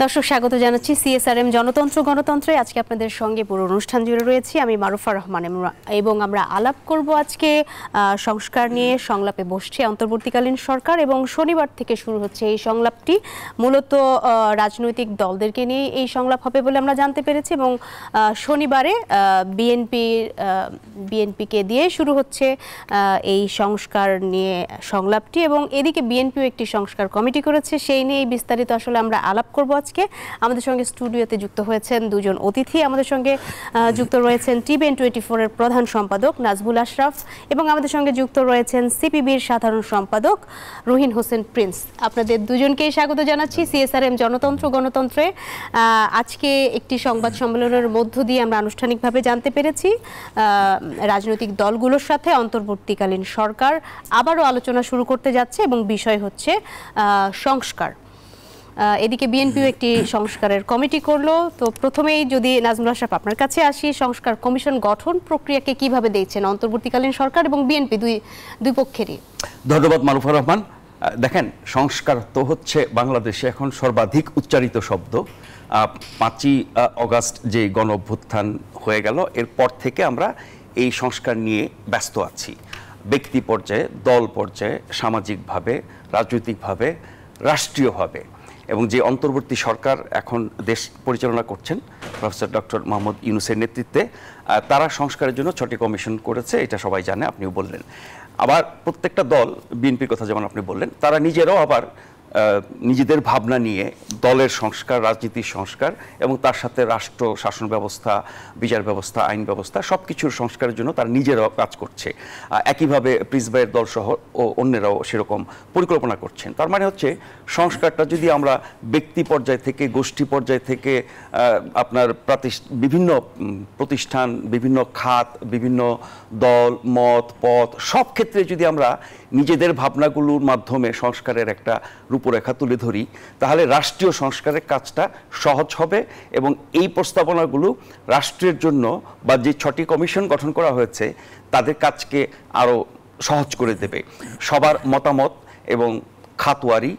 দর্শক স্বাগত জানাচ্ছি সিএসআরএম জনতন্ত্র গণতন্ত্রে। আজকে আপনাদের সঙ্গে পুরো অনুষ্ঠান জুড়ে রয়েছি আমি মারুফা রহমান এবং আমরা আলাপ করব আজকে সংস্কার নিয়ে। সংলাপে বসছে অন্তর্বর্তীকালীন সরকার এবং শনিবার থেকে শুরু হচ্ছে এই সংলাপটি। মূলত রাজনৈতিক দলদেরকে নিয়ে এই সংলাপ হবে বলে আমরা জানতে পেরেছি এবং শনিবারে বিএনপিকে দিয়ে শুরু হচ্ছে এই সংস্কার নিয়ে সংলাপটি এবং এদিকে বিএনপিও একটি সংস্কার কমিটি করেছে, সেই নিয়ে বিস্তারিত আসলে আমরা আলাপ করব আজকে। আমাদের সঙ্গে স্টুডিওতে যুক্ত হয়েছেন দুজন অতিথি। আমাদের সঙ্গে যুক্ত রয়েছেন TVN24 এর প্রধান সম্পাদক নাজবুল আশরাফ এবং আমাদের সঙ্গে যুক্ত রয়েছেন সিপিবির সাধারণ সম্পাদক রুহিন হোসেন প্রিন্স। আপনাদের দুজনকেই স্বাগত জানাচ্ছি সিএসআরএম জনতন্ত্র গণতন্ত্রে। আজকে একটি সংবাদ সম্মেলনের মধ্য দিয়ে আমরা আনুষ্ঠানিকভাবে জানতে পেরেছি রাজনৈতিক দলগুলোর সাথে অন্তর্বর্তীকালীন সরকার আবারও আলোচনা শুরু করতে যাচ্ছে এবং বিষয় হচ্ছে সংস্কার। এদিকে বিএনপিও একটি সংস্কারের কমিটি করলো। তো প্রথমেই যদি নাজমুল আশরাফ আপনার কাছে আসি, সংস্কার কমিশন গঠন প্রক্রিয়াকে কিভাবে দেখছেন অন্তর্বর্তীকালীন সরকার এবং বিএনপি দুই পক্ষেরই? ধন্যবাদ মারুফা রহমান। দেখেন, সংস্কার তো হচ্ছে বাংলাদেশে এখন সর্বাধিক উচ্চারিত শব্দ। 5ই অগাস্ট যে গণ অভ্যুত্থান হয়ে গেল, এরপর থেকে আমরা এই সংস্কার নিয়ে ব্যস্ত আছি। ব্যক্তি পর্যায়ে, দল পর্যায়ে, সামাজিকভাবে, রাজনৈতিকভাবে, রাষ্ট্রীয়ভাবে। এবং যে অন্তর্বর্তী সরকার এখন দেশ পরিচালনা করছেন প্রফেসর ডক্টর মোহাম্মদ ইউনূসের নেতৃত্বে, তারা সংস্কারের জন্য 6টি কমিশন করেছে, এটা সবাই জানে, আপনিও বললেন। আবার প্রত্যেকটা দল, বিএনপির কথা যেমন আপনি বললেন, তারা নিজেরাও আবার নিজেদের ভাবনা নিয়ে দলের সংস্কার, রাজনীতির সংস্কার এবং তার সাথে রাষ্ট্র শাসন ব্যবস্থা, বিচার ব্যবস্থা, আইন ব্যবস্থা সব কিছুর সংস্কারের জন্য তারা নিজেরাও কাজ করছে। একইভাবে প্রিন্স ভাইয়ের দলসহ ও অন্যরাও সেরকম পরিকল্পনা করছেন। তার মানে হচ্ছে সংস্কারটা যদি আমরা ব্যক্তি পর্যায় থেকে, গোষ্ঠী পর্যায় থেকে, আপনার বিভিন্ন প্রতিষ্ঠান, বিভিন্ন খাত, বিভিন্ন দল, মত, পথ, সব ক্ষেত্রে যদি আমরা নিজেদের ভাবনাগুলোর মাধ্যমে সংস্কারের একটা রূপরেখা তুলে ধরি, তাহলে রাষ্ট্রীয় সংস্কারের কাজটা সহজ হবে এবং এই প্রস্তাবনাগুলো রাষ্ট্রের জন্য বা যে 6টি কমিশন গঠন করা হয়েছে তাদের কাজকে আরও সহজ করে দেবে। সবার মতামত এবং খাতওয়ারি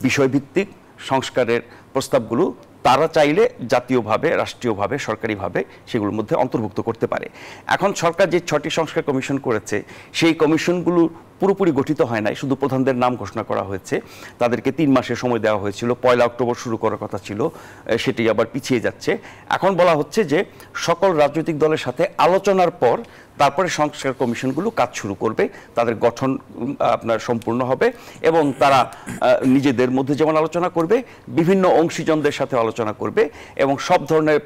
বিষয়ভিত্তিক সংস্কারের প্রস্তাবগুলো তারা চাইলে জাতীয়ভাবে, রাষ্ট্রীয়ভাবে, সরকারিভাবে সেগুলোর মধ্যে অন্তর্ভুক্ত করতে পারে। এখন সরকার যে 6টি সংস্কার কমিশন করেছে, সেই কমিশনগুলো পুরোপুরি গঠিত হয় নাই, শুধু প্রধানদের নাম ঘোষণা করা হয়েছে। তাদেরকে 3 মাসের সময় দেওয়া হয়েছিল, 1 অক্টোবর শুরু করার কথা ছিল, সেটি আবার পিছিয়ে যাচ্ছে। এখন বলা হচ্ছে যে সকল রাজনৈতিক দলের সাথে আলোচনার পর তারপরে সংস্কার কমিশনগুলো কাজ শুরু করবে, তাদের গঠন আপনার সম্পূর্ণ হবে এবং তারা নিজেদের মধ্যে যেমন আলোচনা করবে, বিভিন্ন অংশীজনদের সাথে আলোচনা করবে এবং সব ধরনের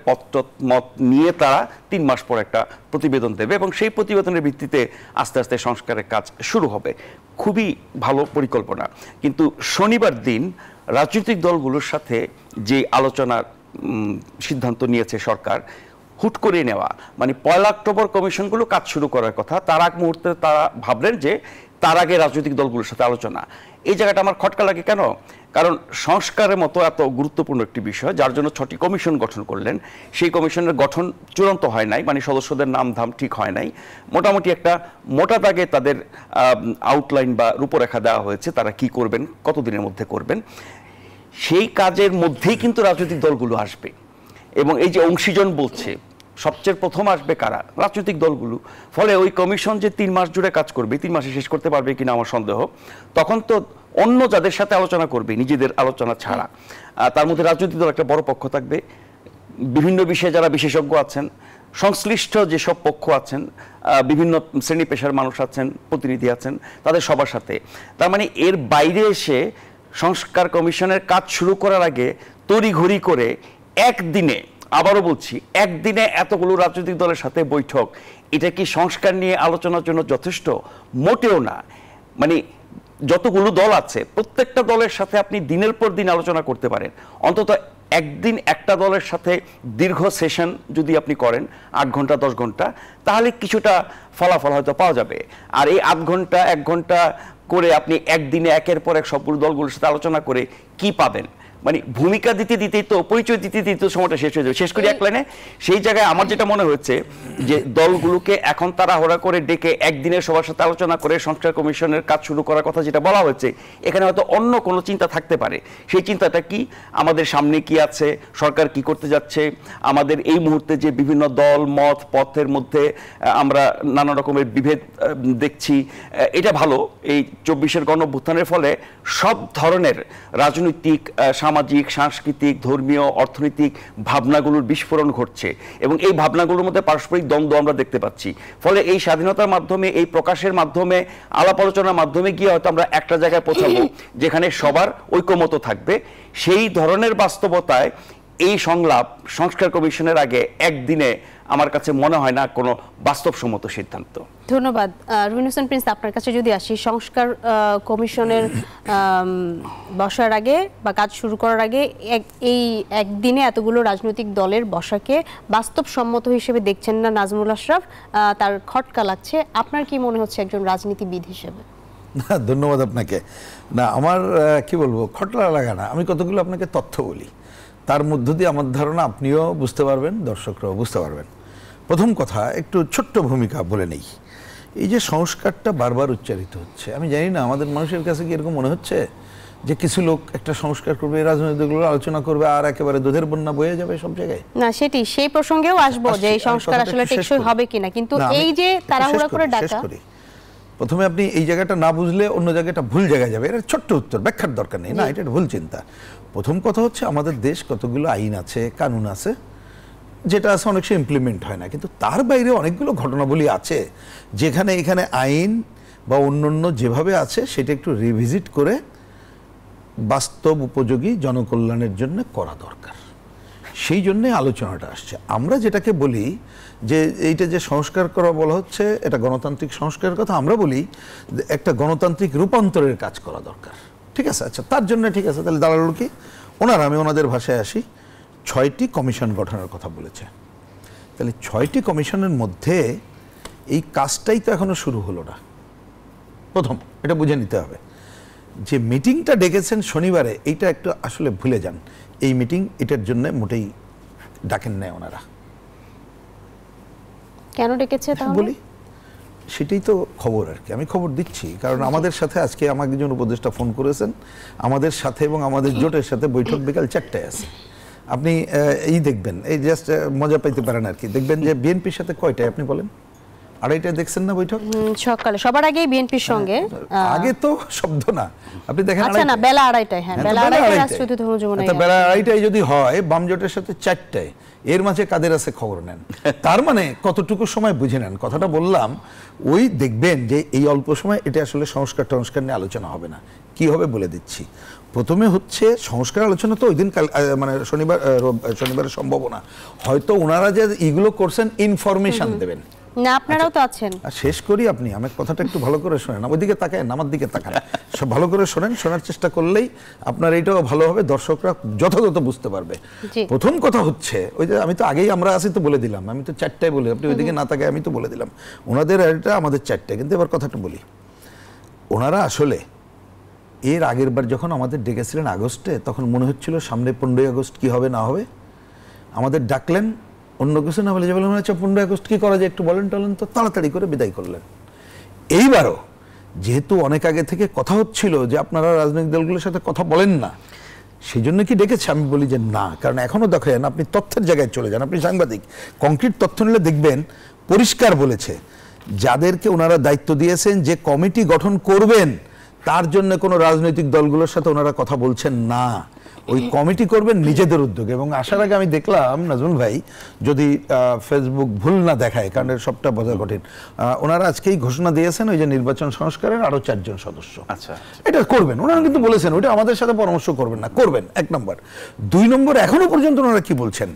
মত নিয়ে তারা 3 মাস পর একটা প্রতিবেদন দেবে এবং সেই প্রতিবেদনের ভিত্তিতে আস্তে আস্তে সংস্কারের কাজ শুরু হবে। খুবই ভালো পরিকল্পনা। কিন্তু শনিবার দিন রাজনৈতিক দলগুলোর সাথে যে আলোচনার সিদ্ধান্ত নিয়েছে সরকার, হুট করে নেওয়া, মানে 1 অক্টোবর কমিশনগুলো কাজ শুরু করার কথা, তার আগ মুহূর্তে তারা ভাবলেন যে তার আগে রাজনৈতিক দলগুলোর সাথে আলোচনা। এই জায়গাটা আমার খটকা লাগে কেন? কারণ সংস্কারের মতো এত গুরুত্বপূর্ণ একটি বিষয়, যার জন্য 6টি কমিশন গঠন করলেন, সেই কমিশনের গঠন চূড়ান্ত হয় নাই, মানে সদস্যদের নাম ধাম ঠিক হয় নাই। মোটামুটি একটা মোটা দাগে তাদের আউটলাইন বা রূপরেখা দেওয়া হয়েছে, তারা কি করবেন, কতদিনের মধ্যে করবেন। সেই কাজের মধ্যেই কিন্তু রাজনৈতিক দলগুলো আসবে এবং এই যে অংশীজন বলছে, সবচেয়ে প্রথম আসবে কারা? রাজনৈতিক দলগুলো। ফলে ওই কমিশন যে 3 মাস জুড়ে কাজ করবে, 3 মাসে শেষ করতে পারবে কিনা আমার সন্দেহ। তখন তো অন্য যাদের সাথে আলোচনা করবে, নিজেদের আলোচনা ছাড়া, তার মধ্যে রাজনৈতিক দল একটা বড় পক্ষ থাকবে, বিভিন্ন বিষয়ে যারা বিশেষজ্ঞ আছেন, সংশ্লিষ্ট যেসব পক্ষ আছেন, বিভিন্ন শ্রেণী পেশার মানুষ আছেন, প্রতিনিধি আছেন, তাদের সবার সাথে। তার মানে এর বাইরে এসে সংস্কার কমিশনের কাজ শুরু করার আগে তড়িঘড়ি করে একদিনে, আবারও বলছি, একদিনে এতগুলো রাজনৈতিক দলের সাথে বৈঠক, এটা কি সংস্কার নিয়ে আলোচনার জন্য যথেষ্ট? মোটেও না। মানে যতগুলো দল আছে, প্রত্যেকটা দলের সাথে আপনি দিনের পর দিন আলোচনা করতে পারেন। অন্তত একদিন একটা দলের সাথে দীর্ঘ সেশন যদি আপনি করেন, 8 ঘন্টা 10 ঘন্টা, তাহলে কিছুটা ফলাফল হয়তো পাওয়া যাবে। আর এই 8 ঘন্টা 1 ঘন্টা করে আপনি একদিনে একের পর এক সবগুলো দলগুলোর সাথে আলোচনা করে কি পাবেন? মানে ভূমিকা দিতে দিতেই তো পরিচয় দিতে দিতে সময়টা শেষ হয়ে যাবে। শেষ করি এক লাইনে, সেই জায়গায় আমার যেটা মনে হচ্ছে যে দলগুলোকে এখন তাড়াহুড়া করে ডেকে একদিনের সবার সাথে আলোচনা করে সংস্কার কমিশনের কাজ শুরু করার কথা যেটা বলা হয়েছে, এখানে হয়তো অন্য কোনো চিন্তা থাকতে পারে। সেই চিন্তাটা কি, আমাদের সামনে কি আছে, সরকার কি করতে যাচ্ছে, আমাদের এই মুহূর্তে যে বিভিন্ন দল মত পথের মধ্যে আমরা নানা রকমের বিভেদ দেখছি, এটা ভালো। এই 24-এর গণঅভ্যুত্থানের ফলে সব ধরনের রাজনৈতিক, সামাজিক, সাংস্কৃতিক, ধর্মীয়, অর্থনৈতিক ভাবনাগুলোর বিস্ফোরণ ঘটছে এবং এই ভাবনাগুলোর মধ্যে পারস্পরিক দ্বন্দ্ব আমরা দেখতে পাচ্ছি। ফলে এই স্বাধীনতার মাধ্যমে, এই প্রকাশের মাধ্যমে, আলাপ আলোচনার মাধ্যমে গিয়ে হয়তো আমরা একটা জায়গায় পৌঁছাবো যেখানে সবার ঐকমত্য থাকবে। সেই ধরনের বাস্তবতায় এই সংলাপ সংস্কার কমিশনের আগে একদিনে আমার কাছে মনে হয় না কোনো বাস্তবসম্মত সিদ্ধান্ত। ধন্যবাদ। রুবিন হোসেন প্রিন্স, আপনার কাছে যদি আসি, সংস্কার কমিশনের বসার আগে বা কাজ শুরু করার আগে এই একদিনে এতগুলো রাজনৈতিক দলের বসাকে বাস্তবসম্মত হিসেবে দেখছেন না নাজমুল আশরাফ, তার খটকা লাগছে। আপনার কি মনে হচ্ছে একজন রাজনীতিবিদ হিসেবে? না, ধন্যবাদ আপনাকে। না, আমার কি বলবো, খটকা লাগা না, আমি কতগুলো আপনাকে তথ্য বলি, তার মধ্য দিয়ে আমার ধারণা আপনিও বুঝতে পারবেন, দর্শকরাও বুঝতে পারবেন। প্রথম কথা, একটু ছোট্ট ভূমিকা বলে নেই। এই যে সংস্কারটা বারবার উচ্চারিত হচ্ছে, আমি জানি না আমাদের মানুষের কাছে কি এরকম মনে হচ্ছে যে কিছু লোক একটা সংস্কার করবে, রাজনৈতিকগুলো আলোচনা করবে আর একেবারে দুধের বন্যা বয়ে যাবে সব জায়গায়? না, সেটি সেই প্রসঙ্গেও আসবো যে এই সংস্কার আসলে টেকসই হবে কিনা, কিন্তু এই যে তাড়াহুড়া করে ডাকা। প্রথমে আপনি এই জায়গাটা না বুঝলে অন্য জায়গাটা ভুল জায়গায় যাবে, এটা ছোট্ট উত্তর, ব্যাখ্যার দরকার নেই। না, এটা ভুল চিন্তা। প্রথম কথা হচ্ছে, আমাদের দেশ কতগুলো আইন আছে, কানুন আছে, যেটা আছে অনেক সময় ইমপ্লিমেন্ট হয় না, কিন্তু তার বাইরে অনেকগুলো ঘটনাবলী আছে যেখানে এখানে আইন বা অন্যান্য যেভাবে আছে সেটা একটু রিভিজিট করে বাস্তব উপযোগী জনকল্যাণের জন্য করা দরকার। সেই জন্যে আলোচনাটা আসছে। আমরা যেটাকে বলি যে এইটা যে সংস্কার করা বলা হচ্ছে, এটা গণতান্ত্রিক সংস্কারের কথা, আমরা বলি একটা গণতান্ত্রিক রূপান্তরের কাজ করা দরকার। ঠিক আছে, আচ্ছা, তার জন্য ঠিক আছে, তাহলে দাঁড়ালো কি, ওনারা, আমি ওনাদের ভাষায় আসি, 6টি কমিশন গঠনের কথা বলেছে। তাহলে 6টি কমিশনের মধ্যে এই কাজটাই তো এখনো শুরু হলো না। প্রথম এটা বুঝে নিতে হবে যে মিটিংটা ডেকেছেন শনিবারে, এইটা একটু আসলে ভুলে যান। এই মিটিং এটার জন্য মোটেই ডাকেন নেয় ওনারা। কেন ডেকেছে তাহলে বলি, সেটাই তো খবর আর কি, আমি খবর দিচ্ছি। কারণ আমাদের সাথে আজকে আমাকে একজন উপদেষ্টা ফোন করেছেন, আমাদের সাথে এবং আমাদের জোটের সাথে বৈঠক বিকাল 4টায় আছে। আপনি এই দেখবেন, এই জাস্ট মজা পাইতে পারেন আর কি, দেখবেন যে বিএনপির সাথে কয়টায় আপনি বলেন? 2:30টায় দেখছেন না বৈঠক? সকালে সবার আগেই বিএনপির সঙ্গে। আগে তো শব্দ না, আপনি দেখেন। আচ্ছা, না, বেলা 2:30টায়। হ্যাঁ, বেলা 2:30টায় রাষ্ট্রদূত যমুনায়। আচ্ছা, বেলা 2:30টায় যদি হয় বাম জোটের সাথে 4টায়, এর মাঝে কাদের আছে খবর নেন। তার মানে কতটুকু সময় বুঝে নেন। কথাটা বললাম, ওই দেখবেন যে এই অল্প সময় এটা আসলে সংস্কার নিয়ে আলোচনা হবে না। কি হবে বলে দিচ্ছি। প্রথমে হচ্ছে সংস্কার আলোচনা তো ওই দিন মানে শনিবারের সম্ভাবনা, হয়তো ওনারা যে এগুলো করছেন ইনফরমেশন দেবেন না, আপনারাও তো আছেন। শেষ করি, আপনি আমার কথাটা একটু ভালো করে শোনেন, ওইদিকে তাকায় আমার দিকে তাকান, সব ভালো করে শোনেন। শোনার চেষ্টা করলেই আপনার এইটাও ভালো হবে, দর্শকরা যথাযথ বুঝতে পারবে। প্রথম কথা হচ্ছে, ওই যে আমি তো আগেই আমরা আছি তো বলে দিলাম, আমি তো 4টায় বলি, আপনি ওইদিকে না তাকায় আমি তো বলে দিলাম ওনাদের এটা, আমাদের 4টায়। কিন্তু এবার কথাটা বলি, ওনারা আসলে এর আগের বার যখন আমাদের ডেকেছিলেন আগস্টে, তখন মনে হচ্ছিল সামনে 15ই আগস্ট কি হবে না হবে, আমাদের ডাকলেন, অন্য কিছু না বলে যে বললেন আচ্ছা 15ই আগস্ট কি করা যায় একটু বলেন টলেন, তো তাড়াতাড়ি করে বিদায় করলেন। এইবারও যেহেতু অনেক আগে থেকে কথা হচ্ছিল যে আপনারা রাজনৈতিক দলগুলোর সাথে কথা বলেন না, সেই জন্য কি ডেকেছে? আমি বলি যে না, কারণ এখনো দেখেন, আপনি তথ্যের জায়গায় চলে যান, আপনি সাংবাদিক, কংক্রিট তথ্য নিলে দেখবেন পরিষ্কার বলেছে যাদেরকে ওনারা দায়িত্ব দিয়েছেন যে কমিটি গঠন করবেন, তার জন্য কোনো রাজনৈতিক দলগুলোর সাথে ওনারা কথা বলছেন না, ওই কমিটি করবেন নিজেদের উদ্যোগে। এবং আসার আগে আমি দেখলাম নাজমুল ভাই, যদি ফেসবুক ভুল না দেখায়, কারণ সবটা বোঝা কঠিন, ওনারা আজকেই ঘোষণা দিয়েছেন ওই যে নির্বাচন সংস্কারের আরো 4 জন সদস্য। আচ্ছা, এটা করবেন ওনারা, কিন্তু বলেছেন ওইটা আমাদের সাথে পরামর্শ করবেন না, করবেন, 1 নম্বর। 2 নম্বর, এখনো পর্যন্ত ওনারা কি বলছেন,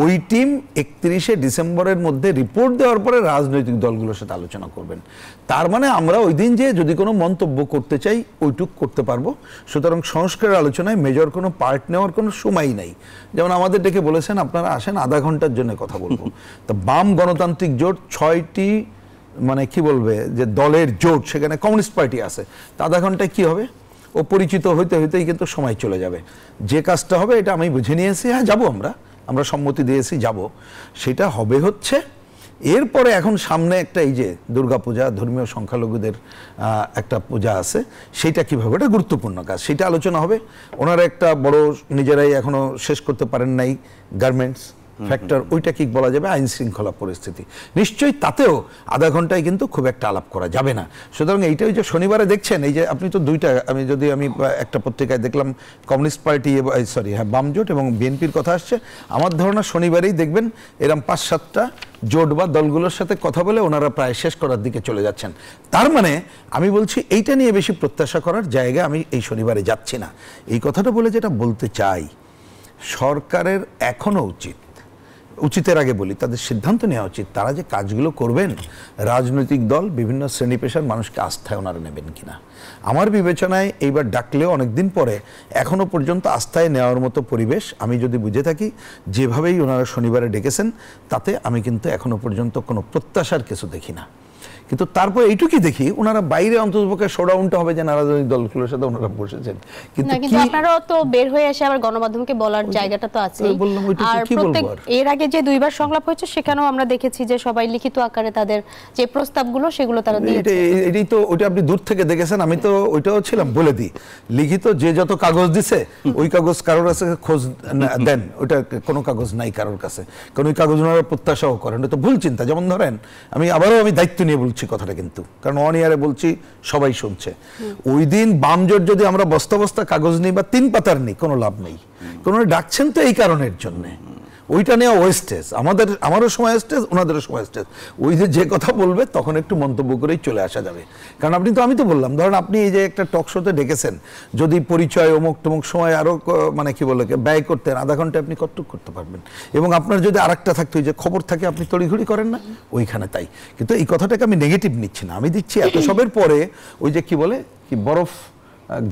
ওই টিম 31শে ডিসেম্বরের মধ্যে রিপোর্ট দেওয়ার পরে রাজনৈতিক দলগুলোর সাথে আলোচনা করবেন। তার মানে আমরা ওই দিন যে যদি কোনো মন্তব্য করতে চাই ওইটুক করতে পারবো। সুতরাং সংস্কারের আলোচনায় মেজর কোনো পার্ট নেওয়ার কোনো সময়ই নাই। যেমন আমাদের ডেকে বলেছেন আপনারা আসেন, আধা ঘন্টার জন্য কথা বলবো। তো বাম গণতান্ত্রিক জোট 6টি মানে কি বলবে যে দলের জোট, সেখানে কমিউনিস্ট পার্টি আছে, তা আধা ঘন্টায় কি হবে? ও পরিচিত হইতে হইতেই কিন্তু সময় চলে যাবে। যে কাজটা হবে এটা আমি বুঝে নিয়েছি, হ্যাঁ যাবো, আমরা সম্মতি দিয়েছি যাব, সেটা হবে হচ্ছে এরপরে। এখন সামনে একটা এই যে দুর্গাপূজা, ধর্মীয় সংখ্যালঘুদের একটা পূজা আছে, সেইটা কিভাবে, এটা গুরুত্বপূর্ণ কাজ, সেটা আলোচনা হবে। ওনারা একটা বড় নিজেরাই এখনো শেষ করতে পারেন নাই গার্মেন্টস ফ্যাক্টর, ওইটা কি বলা যাবে, আইন শৃঙ্খলা পরিস্থিতি নিশ্চয়ই, তাতেও আধা ঘন্টায় কিন্তু খুব একটা আলাপ করা যাবে না। সুতরাং এইটাই যে শনিবারে দেখছেন, এই যে আপনি তো দুইটা, আমি একটা পত্রিকায় দেখলাম কমিউনিস্ট পার্টি, সরি হ্যাঁ বামজোট এবং বিএনপির কথা আসছে। আমার ধারণা শনিবারেই দেখবেন এরকম 5-7টা জোট বা দলগুলোর সাথে কথা বলে ওনারা প্রায় শেষ করার দিকে চলে যাচ্ছেন। তার মানে আমি বলছি এইটা নিয়ে বেশি প্রত্যাশা করার জায়গা আমি এই শনিবারে যাচ্ছি না। এই কথাটা বলে যেটা বলতে চাই, সরকারের এখনো উচিতের আগে বলি, তাদের সিদ্ধান্ত নেওয়া উচিত, তারা যে কাজগুলো করবেন, রাজনৈতিক দল, বিভিন্ন শ্রেণী পেশার মানুষকে আস্থায় ওনারা নেবেন কিনা। আমার বিবেচনায় এইবার ডাকলেও অনেকদিন পরে এখনো পর্যন্ত আস্থায় নেওয়ার মতো পরিবেশ আমি যদি বুঝে থাকি, যেভাবেই ওনারা শনিবারে ডেকেছেন, তাতে আমি কিন্তু এখনো পর্যন্ত কোনো প্রত্যাশার কিছু দেখি না। কিন্তু তারপর এইটুকুই দেখি, ওনারা বাইরে অন্ততপক্ষে শোডাউনটা হবে যে রাজনৈতিক দলগুলোর সাথে ওনারা বসেছেন, কিন্তু আপনারাও তো বের হয়ে এসে আবার গণমাধ্যমকে বলার জায়গাটা তো আছে। আর প্রত্যেক এর আগে যে 2বার সংলাপ হয়েছে সেখানেও আমরা দেখেছি যে সবাই লিখিত আকারে তাদের যে প্রস্তাবগুলো সেগুলো তারা দিয়েছে। এটাই তো, ওইটা আপনি দূর থেকে দেখেছেন, আমি তো ওইটাও ছিলাম, বলে দিই, লিখিত যে যত কাগজ দিছে ওই কাগজ কারোর কাছে খোঁজ দেন, ওইটা কোনো কাগজ নাই কারোর কাছে, কারণ ওই কাগজ ওনারা প্রত্যাশাও করেন, এটা তো ভুল চিন্তা। যেমন ধরেন আমি দায়িত্ব নিয়ে বলছি কথাটা, কিন্তু কারণ অন ইয়ারে বলছি, সবাই শুনছে। ওই দিন বামজোট যদি আমরা বস্তা বস্তা কাগজ নিই বা 3 পাতার নিই, কোনো লাভ নেই। কারণ ডাকছেন তো এই কারণের জন্য, ওইটা নেওয়া ওয়েস্টেজ, আমারও সময় ওয়েস্টেজ, ওনাদেরও সময় ওয়েস্টেজ। ওই যে কথা বলবে তখন একটু মন্তব্য করেই চলে আসা যাবে। কারণ আমি তো বললাম, ধরেন আপনি এই যে একটা টক শোতে ডেকেছেন, যদি পরিচয় অমুক টমুক সময় আরো মানে কি বলে ব্যয় করতেন, আধা ঘন্টা আপনি কতটুকু করতে পারবেন। এবং আপনার যদি আরেকটা থাকতো, যে খবর থাকে, আপনি তড়িঘড়ি করেন না ওইখানে। তাই কিন্তু এই কথাটাকে আমি নেগেটিভ নিচ্ছি না, আমি দিচ্ছি এত সবের পরে ওই যে কি বলে কি বরফ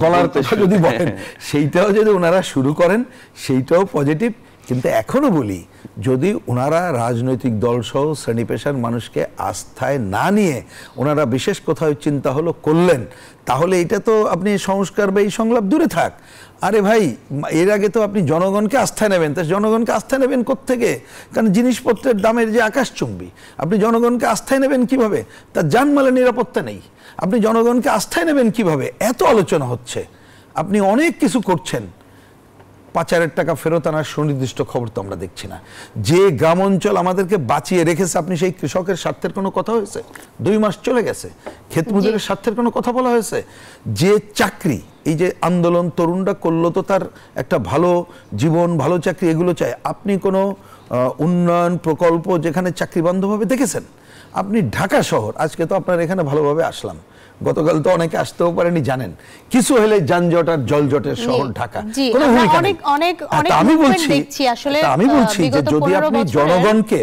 গলার কথা যদি বলেন, সেইটাও যদি ওনারা শুরু করেন, সেইটাও পজিটিভ। কিন্তু এখনো বলি, যদি ওনারা রাজনৈতিক দল সহ শ্রেণী পেশার মানুষকে আস্থায় না নিয়ে ওনারা বিশেষ কোথাও চিন্তা হলো করলেন, তাহলে এটা তো আপনি সংস্কার বা এই সংলাপ দূরে থাক। আরে ভাই, এর আগে তো আপনি জনগণকে আস্থায় নেবেন, তা জনগণকে আস্থায় নেবেন কোত্থেকে? কারণ জিনিসপত্রের দামের যে আকাশচুম্বী, আপনি জনগণকে আস্থায় নেবেন কিভাবে? তার জানমালের নিরাপত্তা নেই। আপনি জনগণকে আস্থায় নেবেন কিভাবে? এত আলোচনা হচ্ছে, আপনি অনেক কিছু করছেন, পাচারের টাকা ফেরত আনার সুনির্দিষ্ট খবর তো আমরা দেখছি না। যে গ্রাম অঞ্চল আমাদেরকে বাঁচিয়ে রেখেছে, আপনি সেই কৃষকের স্বার্থের কোনো কথা হয়েছে? 2 মাস চলে গেছে, ক্ষেত মজুরের স্বার্থের কোনো কথা বলা হয়েছে? যে চাকরি, এই যে আন্দোলন তরুণরা করলো, তো তার একটা ভালো জীবন, ভালো চাকরি, এগুলো চায়। আপনি কোনো উন্নয়ন প্রকল্প যেখানে চাকরি বান্ধবভাবে দেখেছেন? আপনি ঢাকা শহর, আজকে তো আপনার এখানে ভালোভাবে আসলাম, গতকাল তো অনেকে আসতেও পারেনি, জানেন, কিছু হলে যানজট আর জলজটের শহর ঢাকা, কোনো ভূমিকা নেই। আমি বলছি যে যদি আপনি জনগণকে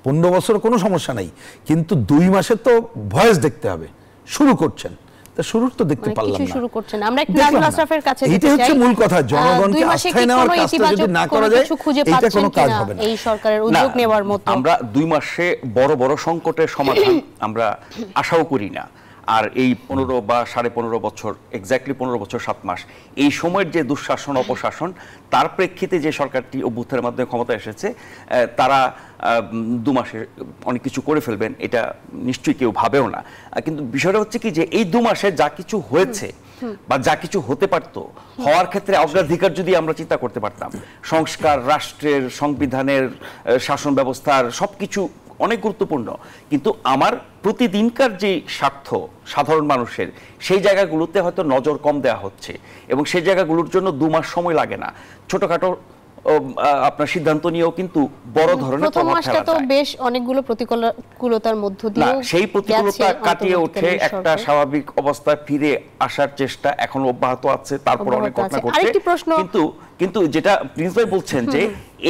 15 বছর কোনো সমস্যা নাই, কিন্তু 2 মাসে তো ভয়েস দেখতে হবে, শুরু করছেন, তা শুরু তো দেখতে পারলাম না, শুরু করছেন। আমরা একটু নাজমুল আশরাফের কাছে যেতে চাই, এটা হচ্ছে মূল কথা, জনগণকে আস্থায় নেওয়ার কাজটা যদি না করা যায়, এটা কোনো কাজ হবে না এই সরকারের উদ্যোগ নেওয়ার মতো। আমরা 2 মাসে বড় বড় সংকটের সমাধান আমরা আশাও করি না। আর এই 15 বা 15.5 বছর, এক্স্যাক্টলি 15 বছর 7 মাস, এই সময়ের যে দুঃশাসন অপশাসন, তার প্রেক্ষিতে যে সরকারটি অভ্যুত্থানের মাধ্যমে ক্ষমতা এসেছে, তারা 2 মাসে অনেক কিছু করে ফেলবেন, এটা নিশ্চয়ই কেউ ভাবেও না। কিন্তু বিষয়টা হচ্ছে কি, যে এই 2 মাসে যা কিছু হয়েছে বা যা কিছু হতে পারতো, হওয়ার ক্ষেত্রে অগ্রাধিকার যদি আমরা চিন্তা করতে পারতাম, সংস্কার, রাষ্ট্রের সংবিধানের, শাসন ব্যবস্থার সবকিছু অনেক গুরুত্বপূর্ণ। কিন্তু আমার প্রতিদিনকার যে স্বার্থ সাধারণ মানুষের, সেই জায়গাগুলোতে হয়তো নজর কম দেওয়া হচ্ছে, এবং সেই জায়গাগুলোর জন্য 2 মাস সময় লাগে না। ছোটখাটো আপনার সিদ্ধান্ত নিয়েও কিন্তু বড় ধরনের প্রভাব ফেলা যায়। তো বেশ অনেকগুলো প্রতিকূলতার মধ্য দিয়ে সেই প্রতিকূলতা কাটিয়ে উঠে একটা স্বাভাবিক অবস্থায় ফিরে আসার চেষ্টা এখনো অব্যাহত আছে। তারপর অনেক ঘটনা ঘটছে, কিন্তু যেটা প্রিন্স ভাই বলছেন, যে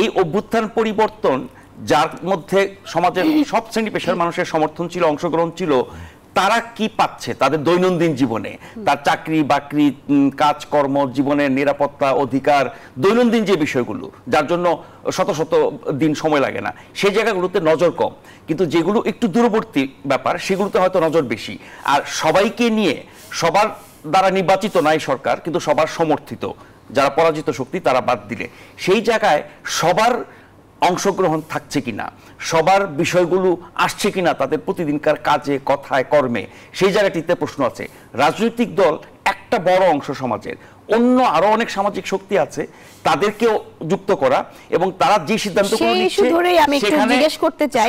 এই অভ্যুত্থান পরিবর্তন, যার মধ্যে সমাজের সব শ্রেণী পেশার মানুষের সমর্থন ছিল, অংশগ্রহণ ছিল, তারা কি পাচ্ছে তাদের দৈনন্দিন জীবনে, তার চাকরি বাকরি, কাজকর্ম, জীবনের নিরাপত্তা, অধিকার, দৈনন্দিন যে বিষয়গুলো, যার জন্য শত শত দিন সময় লাগে না, সেই জায়গাগুলোতে নজর কম। কিন্তু যেগুলো একটু দূরবর্তী ব্যাপার, সেগুলোতে হয়তো নজর বেশি। আর সবাইকে নিয়ে, সবার দ্বারা নির্বাচিত নাই সরকার, কিন্তু সবার সমর্থিত, যারা পরাজিত শক্তি তারা বাদ দিলে সেই জায়গায় সবার অংশগ্রহণ থাকছে কিনা, সবার বিষয়গুলো আসছে কিনা তাদের প্রতিদিনকার কাজে, কথায়, কর্মে, সেই জায়গাটিতে প্রশ্ন আছে। রাজনৈতিক দল একটা বড় অংশ সমাজের, অন্য আরো অনেক সামাজিক শক্তি আছে, তাদেরকেও যুক্ত করা এবং তারা যে সিদ্ধান্তগুলো নিচ্ছে সেখানে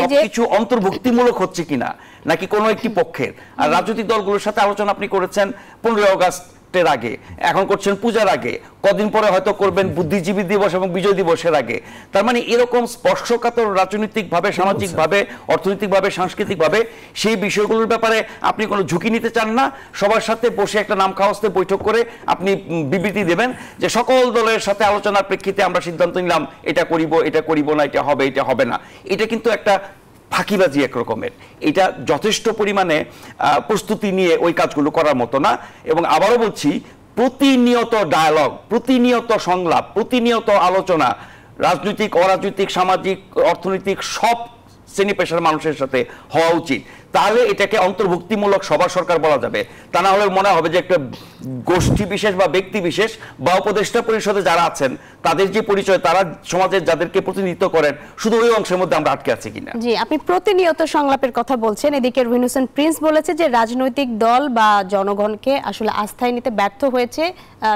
সবকিছু অন্তর্ভুক্তিমূলক হচ্ছে কিনা, নাকি কোনো একটি পক্ষের। আর রাজনৈতিক দলগুলোর সাথে আলোচনা আপনি করেছেন 15 আগস্টের আগে, এখন করছেন পূজার আগে, কদিন পরে হয়তো করবেন বুদ্ধিজীবী দিবস এবং বিজয় দিবসের আগে। তার মানে এরকম স্পর্শকাতর রাজনৈতিকভাবে, সামাজিকভাবে, অর্থনৈতিকভাবে, সাংস্কৃতিকভাবে সেই বিষয়গুলোর ব্যাপারে আপনি কোনো ঝুঁকি নিতে চান না। সবার সাথে বসে একটা নাম খাওয়াস্তে বৈঠক করে আপনি বিবৃতি দেবেন যে সকল দলের সাথে আলোচনার প্রেক্ষিতে আমরা সিদ্ধান্ত নিলাম এটা করিব, এটা করিব না, এটা হবে, এটা হবে না। এটা কিন্তু একটা ফাঁকিবাজি এক রকমের। এটা যথেষ্ট পরিমাণে প্রস্তুতি নিয়ে ওই কাজগুলো করার মতো না। এবং আবারও বলছি, প্রতিনিয়ত ডায়ালগ, প্রতিনিয়ত সংলাপ, প্রতিনিয়ত আলোচনা রাজনৈতিক, অরাজনৈতিক, সামাজিক, অর্থনৈতিক সব শ্রেণী পেশার মানুষের সাথে হওয়া উচিত। তাহলে এটাকে অন্তর্ভুক্তিমূলক সবার সরকার বলা যাবে। তা না হলে মনে হবে যে একটা গোষ্ঠী বিশেষ বা ব্যক্তি বিশেষ বা উপদেষ্টা পরিষদে যারা আছেন তাদের যে পরিচয়, তারা সমাজের যাদেরকে প্রতিনিধিত্ব করেন, শুধু ওই অংশের মধ্যে আমরা আটকে আছি কিনা। জি, আপনি প্রতিনিয়ত সংলাপের কথা বলছেন। এদিকে রুহিন হোসেন প্রিন্স বলেছে যে রাজনৈতিক দল বা জনগণকে আসলে আস্থায় নিতে ব্যর্থ হয়েছে।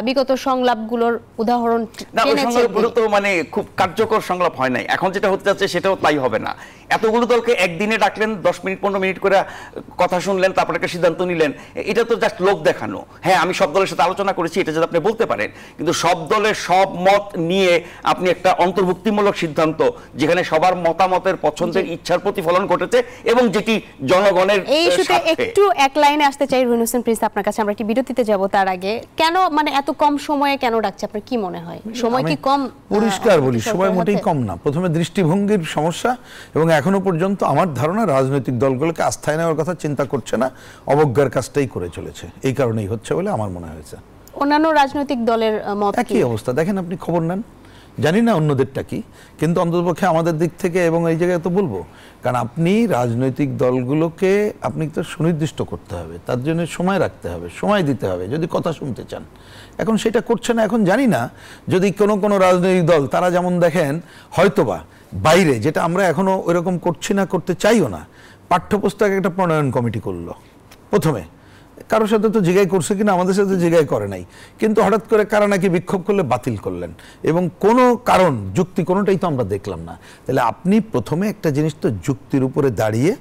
বিগত সংলাপগুলোর উদাহরণ সংলাপগুলো তো মানে খুব কার্যকর সংলাপ হয় নাই। এখন যেটা হতে যাচ্ছে সেটাও তাই হবে না। এতগুলো দলকে একদিনে ডাকলেন, 10 মিনিট 15 মিনিট করে কথা শুনলেন, তারপরে একটা সিদ্ধান্ত নিলেন, এটা তো জাস্ট লোক দেখানো। হ্যাঁ, আমি সব দলের সাথে আলোচনা করেছি, এটা যদি আপনি বলতে পারেন, কিন্তু সব দলের সব মত নিয়ে আপনি একটা অন্তর্ভুক্তিমূলক সিদ্ধান্ত, যেখানে সবার মতামতের, পছন্দের, ইচ্ছার প্রতিফলন ঘটেছে এবং যেটি জনগণের এই ইস্যুতে একটু এক লাইনে আসতে চাই রুহিন হোসেন প্রিন্স আপনার কাছে। আমরা একটি বিরতিতে যাব, তার আগে কেন মানে এত কম সময়ে কেন ডাকছে, আপনার কি মনে হয়? সময় কি কম? পরিষ্কার বলি, সময় মোটেই কম না। প্রথমে দৃষ্টিভঙ্গির সমস্যা, এবং এখনো পর্যন্ত আমার ধারণা রাজনৈতিক দলগুলোকে আস্থায় নেওয়ার কথা চিন্তা করছে না, অবজ্ঞার কাজটাই করে চলেছে। এই কারণেই হচ্ছে বলে আমার মনে হয়েছে। অন্যান্য রাজনৈতিক দলের মত একই অবস্থা। দেখেন, আপনি খবর নেন, জানি না অন্যদেরটা কি, কিন্তু অন্ততপক্ষে আমাদের দিক থেকে, এবং এই জায়গায় তো বলবো, কারণ আপনি রাজনৈতিক দলগুলোকে আপনি তো সুনির্দিষ্ট করতে হবে, তার জন্য সময় রাখতে হবে, সময় দিতে হবে যদি কথা শুনতে চান। এখন সেটা করছে না। এখন জানি না যদি কোনো রাজনৈতিক দল, তারা যেমন দেখেন হয়তোবা বাইরে, যেটা আমরা এখনো ওইরকম করছি না, করতে চাইও না, পাঠ্যপুস্তক একটা প্রণয়ন কমিটি করলো। প্রথমে কারোর সাথে তো জিজ্ঞাই করছে কিনা, আমাদের সাথে জিজ্ঞাই করে নাই, কিন্তু হঠাৎ করে কারা নাকি বিক্ষোভ করলে বাতিল করলেন, এবং কোনো কারণ, যুক্তি কোনোটাই তো আমরা দেখলাম না। তাহলে আপনি প্রথমে একটা জিনিস তো যুক্তির উপরে দাঁড়িয়ে